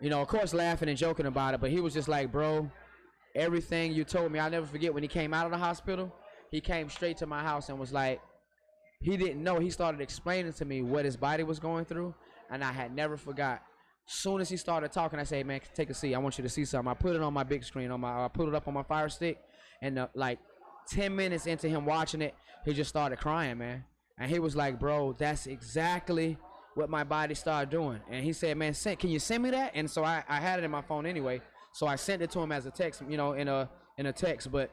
Speaker 1: Of course, laughing and joking about it, but he was just like, bro, everything you told me, I'll never forget when he came out of the hospital. He came straight to my house and was like, he didn't know. He started explaining to me what his body was going through, and I had never forgot. Soon as he started talking, I said, hey, man, take a seat. I want you to see something. I put it on my big screen. I put it up on my Fire Stick, and 10 minutes into him watching it, he just started crying, man. And he was like, bro, that's exactly what my body started doing. And he said, man, can you send me that? And so I had it in my phone anyway, so I sent it to him as a text, in a text. But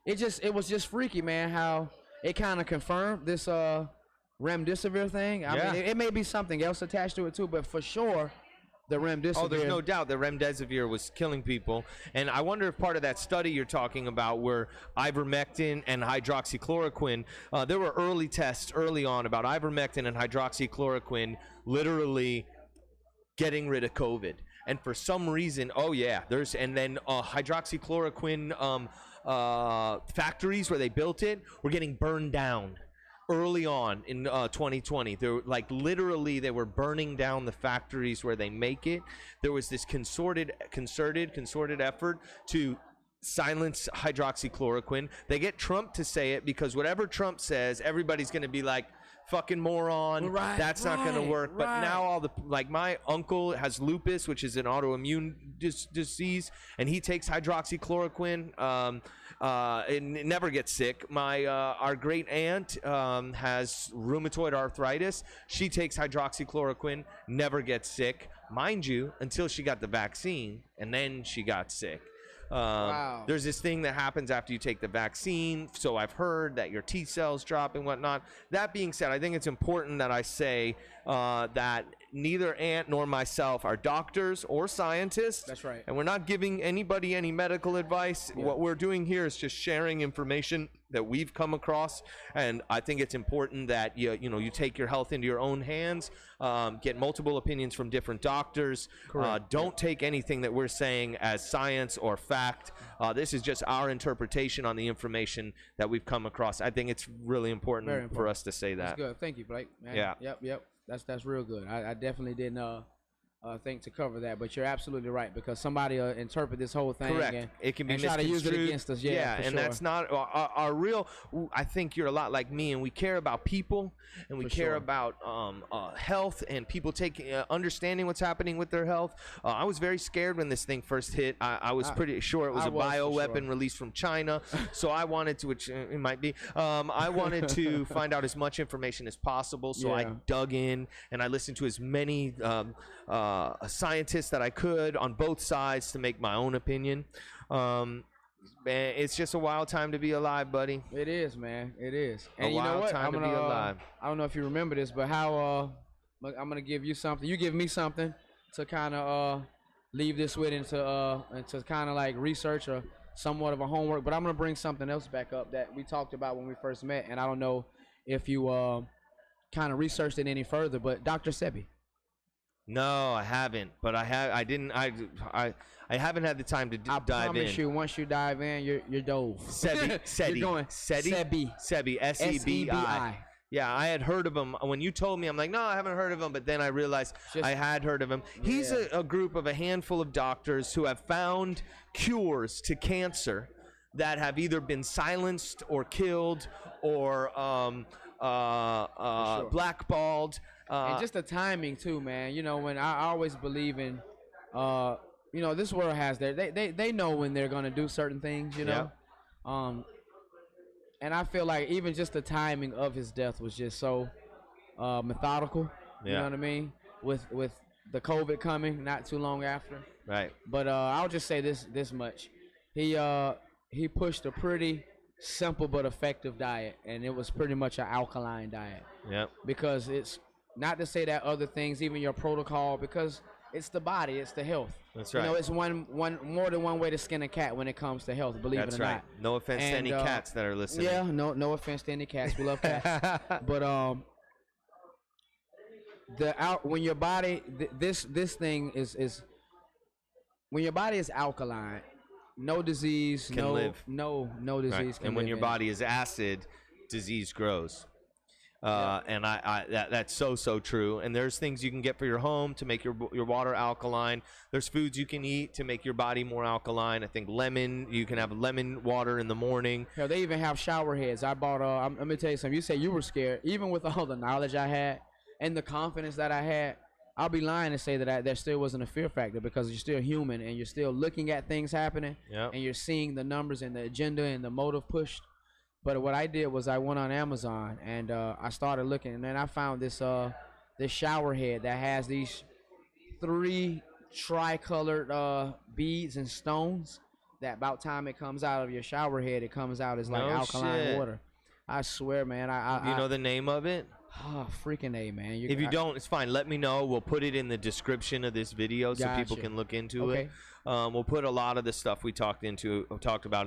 Speaker 1: it was just freaky, man, how it kind of confirmed this remdesivir thing. I mean, it may be something else attached to it too, but for sure the remdesivir.
Speaker 2: Oh, there's no doubt that remdesivir was killing people. And I wonder if part of that study you're talking about were ivermectin and hydroxychloroquine. There were early tests early on about ivermectin and hydroxychloroquine literally getting rid of COVID. And for some reason, and then hydroxychloroquine factories where they built it were getting burned down early on in 2020. They were like literally they were burning down the factories where they make it. There was this concerted effort to silence hydroxychloroquine. They get Trump to say it because whatever Trump says, everybody's going to be like, fucking moron.
Speaker 1: Right,
Speaker 2: That's not going to work.
Speaker 1: right.
Speaker 2: But now all the, like, my uncle has lupus, which is an autoimmune disease, and he takes hydroxychloroquine. And it never gets sick. Our great aunt has rheumatoid arthritis. She takes hydroxychloroquine, never gets sick, mind you, until she got the vaccine, and then she got sick.
Speaker 1: Wow.
Speaker 2: There's this thing that happens after you take the vaccine, so I've heard that your T cells drop and whatnot. That being said, I think it's important that I say that neither Aunt nor myself are doctors or scientists.
Speaker 1: That's right.
Speaker 2: And we're not giving anybody any medical advice.
Speaker 1: Yeah.
Speaker 2: What we're doing here is just sharing information that we've come across, and I think it's important that you take your health into your own hands, get multiple opinions from different doctors. Don't take anything that we're saying as science or fact. This is just our interpretation on the information that we've come across. I think it's really important for us to say that.
Speaker 1: That's good. Thank you, Blake. Man.
Speaker 2: Yeah.
Speaker 1: Yep. That's real good. I definitely didn't think to cover that, but you're absolutely right, because somebody interpret this whole thing.
Speaker 2: Correct.
Speaker 1: And,
Speaker 2: It can be
Speaker 1: and try to use it
Speaker 2: misconstrued.
Speaker 1: against us. Yeah, for
Speaker 2: and
Speaker 1: sure.
Speaker 2: that's not our real. I think you're a lot like me, and we care about people, and we
Speaker 1: For
Speaker 2: care
Speaker 1: sure.
Speaker 2: about health, and people taking understanding what's happening with their health. I was very scared when this thing first hit. I was pretty sure it was
Speaker 1: I
Speaker 2: a
Speaker 1: was, for
Speaker 2: bioweapon
Speaker 1: sure.
Speaker 2: released from China, so I wanted to, which it might be. I wanted to find out as much information as possible, so I
Speaker 1: Yeah.
Speaker 2: dug in and I listened to as many scientists that I could on both sides to make my own opinion. Man, it's just a wild time to be alive, buddy.
Speaker 1: It is, man. It is.
Speaker 2: A
Speaker 1: And you know
Speaker 2: wild
Speaker 1: what?
Speaker 2: time
Speaker 1: I'm
Speaker 2: to
Speaker 1: gonna,
Speaker 2: be alive.
Speaker 1: I don't know if you remember this, but how I'm gonna give you something. You give me something to kind of leave this with, and to kind of like research or somewhat of a homework. But I'm gonna bring something else back up that we talked about when we first met, and I don't know if you kind of researched it any further. But Dr. Sebi.
Speaker 2: No, I haven't, but I haven't had the time to
Speaker 1: I
Speaker 2: dive
Speaker 1: promise
Speaker 2: in.
Speaker 1: you, once you dive in, you're dove.
Speaker 2: Sebi,
Speaker 1: You're going
Speaker 2: Sebi, S-E-B-I.
Speaker 1: S-E-B-I.
Speaker 2: Yeah, I had heard of him. When you told me, I'm like, no, I haven't heard of him. But then I realized
Speaker 1: Just-
Speaker 2: I had heard of him. He's
Speaker 1: Yeah.
Speaker 2: a group of a handful of doctors who have found cures to cancer that have either been silenced or killed or
Speaker 1: sure.
Speaker 2: blackballed.
Speaker 1: And just the timing too, man. You know, when I always believe in, this world has they know when they're gonna do certain things, you know. And I feel like even just the timing of his death was just so methodical. You
Speaker 2: Yeah.
Speaker 1: know what I mean? With the COVID coming not too long after.
Speaker 2: Right.
Speaker 1: But I'll just say this much: he pushed a pretty simple but effective diet, and it was pretty much an alkaline diet.
Speaker 2: Yep.
Speaker 1: Because it's not to say that other things, even your protocol, because it's the body, it's the health.
Speaker 2: That's
Speaker 1: You know,
Speaker 2: right.
Speaker 1: it's one more than one way to skin a cat when it comes to health. Believe
Speaker 2: That's
Speaker 1: it or
Speaker 2: right.
Speaker 1: not.
Speaker 2: No offense to
Speaker 1: And,
Speaker 2: any cats that are listening.
Speaker 1: Yeah, no offense to any cats. We love cats. But when your body this thing is when your body is alkaline, no disease
Speaker 2: Can live.
Speaker 1: no disease
Speaker 2: Right.
Speaker 1: can
Speaker 2: And when
Speaker 1: live
Speaker 2: your
Speaker 1: in it.
Speaker 2: body is acid, disease grows. And that's so true. And there's things you can get for your home to make your water alkaline. There's foods you can eat to make your body more alkaline. I think lemon, you can have lemon water in the morning.
Speaker 1: Hell, they even have shower heads. I bought. Let me tell you something. You say you were scared, even with all the knowledge I had and the confidence that I had. I'll be lying to say that there still wasn't a fear factor, because you're still human and you're still looking at things happening,
Speaker 2: Yep.
Speaker 1: and you're seeing the numbers and the agenda and the motive pushed. But what I did was I went on Amazon and I started looking, and then I found this shower head that has these 3 tricolored beads and stones that about time it comes out of your shower head, it comes out as like
Speaker 2: No
Speaker 1: alkaline
Speaker 2: shit.
Speaker 1: water. I swear, man.
Speaker 2: You know the name of it?
Speaker 1: Oh, freaking A, man.
Speaker 2: If you don't, it's fine. Let me know. We'll put it in the description of this video so people
Speaker 1: Gotcha.
Speaker 2: can look into
Speaker 1: Okay.
Speaker 2: it. We'll put a lot of the stuff we talked about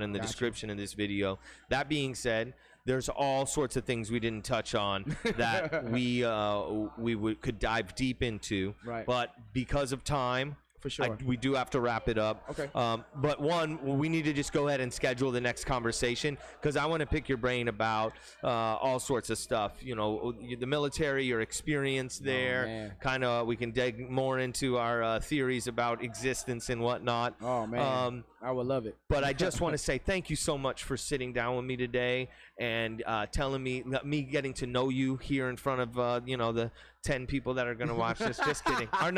Speaker 2: in the
Speaker 1: Gotcha.
Speaker 2: description of this video. That being said, there's all sorts of things we didn't touch on that we could dive deep into.
Speaker 1: Right.
Speaker 2: But because of time,
Speaker 1: For sure.
Speaker 2: we do have to wrap it up.
Speaker 1: Okay.
Speaker 2: But we need to just go ahead and schedule the next conversation because I want to pick your brain about all sorts of stuff. You know, the military, your experience there.
Speaker 1: man.
Speaker 2: Kind of, we can dig more into our theories about existence and whatnot.
Speaker 1: Oh, man. I would love it.
Speaker 2: But I just want to say thank you so much for sitting down with me today and telling me getting to know you here in front of the 10 people that are going to watch this. Just kidding. Our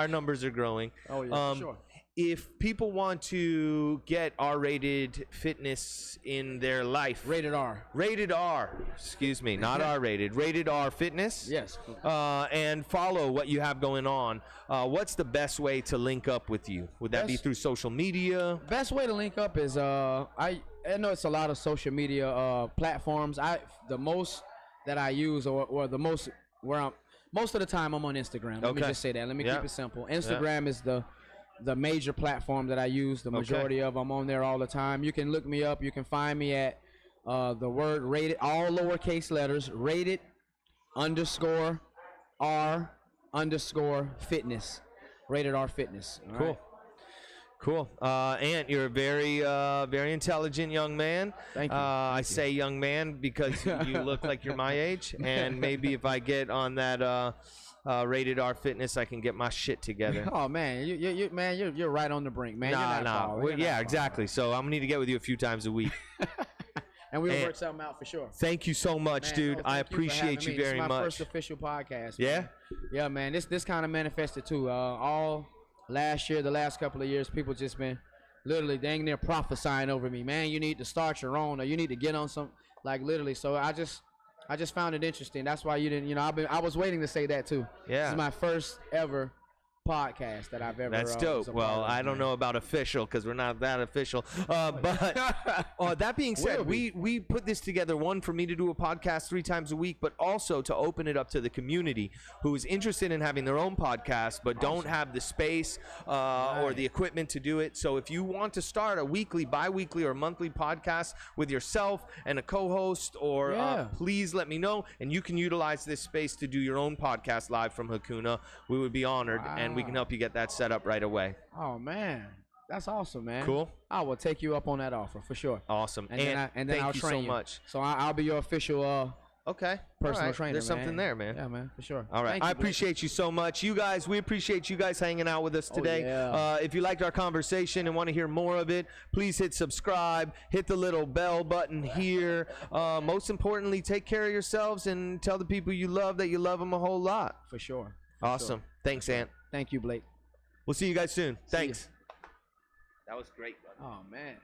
Speaker 2: numbers are growing.
Speaker 1: Oh, yeah, for sure.
Speaker 2: If people want to get R-rated fitness in their life,
Speaker 1: Rated R.
Speaker 2: rated R, excuse me, not R-rated, rated R fitness.
Speaker 1: Yes.
Speaker 2: And follow what you have going on. What's the best way to link up with you? Would that be through social media?
Speaker 1: Best way to link up is I know it's a lot of social media platforms. The most that I use or the most where I'm most of the time I'm on Instagram. Let me just say that. Let me keep it simple. Instagram is the major platform that I use. The majority of them on there all the time. You can look me up. You can find me at the word rated, all lowercase letters, rated _R _ fitness. Rated R fitness. All
Speaker 2: Cool.
Speaker 1: right?
Speaker 2: Cool. Ant, you're a very, very intelligent young man.
Speaker 1: Thank you.
Speaker 2: I say young man because you look like you're my age, and maybe if I get on that rated R fitness, I can get my shit together.
Speaker 1: Oh man, you're right on the brink, man. You're not far. You're not
Speaker 2: Yeah,
Speaker 1: far.
Speaker 2: exactly. So I'm gonna need to get with you a few times a week.
Speaker 1: And we'll work something out for sure.
Speaker 2: Thank you so much,
Speaker 1: Man,
Speaker 2: dude.
Speaker 1: no,
Speaker 2: I
Speaker 1: thank you for
Speaker 2: appreciate
Speaker 1: having
Speaker 2: you
Speaker 1: me. This
Speaker 2: very
Speaker 1: is my
Speaker 2: much.
Speaker 1: first official podcast.
Speaker 2: Yeah?
Speaker 1: Man. Yeah, man. This kind of manifested too. All last year, the last couple of years, people just been literally dang near prophesying over me. Man, you need to start your own, or you need to get on some, like literally. So I just found it interesting. That's why you didn't. I was waiting to say that too.
Speaker 2: Yeah.
Speaker 1: This is my first ever podcast that I've ever.
Speaker 2: That's
Speaker 1: was
Speaker 2: dope.
Speaker 1: a
Speaker 2: Well,
Speaker 1: part of,
Speaker 2: I don't
Speaker 1: man.
Speaker 2: know about official because we're not that official. But that being said,
Speaker 1: Will be.
Speaker 2: we put this together, one, for me to do a podcast 3 times a week, but also to open it up to the community who is interested in having their own podcast but don't have the space or the equipment to do it. So if you want to start a weekly, bi-weekly, or monthly podcast with yourself and a co-host, or please let me know, and you can utilize this space to do your own podcast live from Hakuna. We would be honored, and we can help you get that set up right away.
Speaker 1: Oh man, that's awesome, man.
Speaker 2: Cool.
Speaker 1: I will take you up on that offer for sure.
Speaker 2: Awesome.
Speaker 1: And then
Speaker 2: thank
Speaker 1: I'll
Speaker 2: you
Speaker 1: train
Speaker 2: so
Speaker 1: you.
Speaker 2: much.
Speaker 1: So I'll be your official
Speaker 2: Okay.
Speaker 1: personal
Speaker 2: All right.
Speaker 1: trainer.
Speaker 2: There's something there, man.
Speaker 1: Yeah, man, for sure.
Speaker 2: All right.
Speaker 1: Thank you,
Speaker 2: I
Speaker 1: Blake.
Speaker 2: appreciate you so much. You guys, we appreciate you guys hanging out with us today.
Speaker 1: yeah.
Speaker 2: If you liked our conversation and want to hear more of it, please hit subscribe, hit the little bell button here. Most importantly, take care of yourselves and tell the people you love that you love them a whole lot.
Speaker 1: For sure.
Speaker 2: Awesome. Thanks, Ant.
Speaker 1: Thank you, Blake.
Speaker 2: We'll see you guys soon.
Speaker 1: See ya.
Speaker 2: Thanks. That was great, brother.
Speaker 1: Oh man.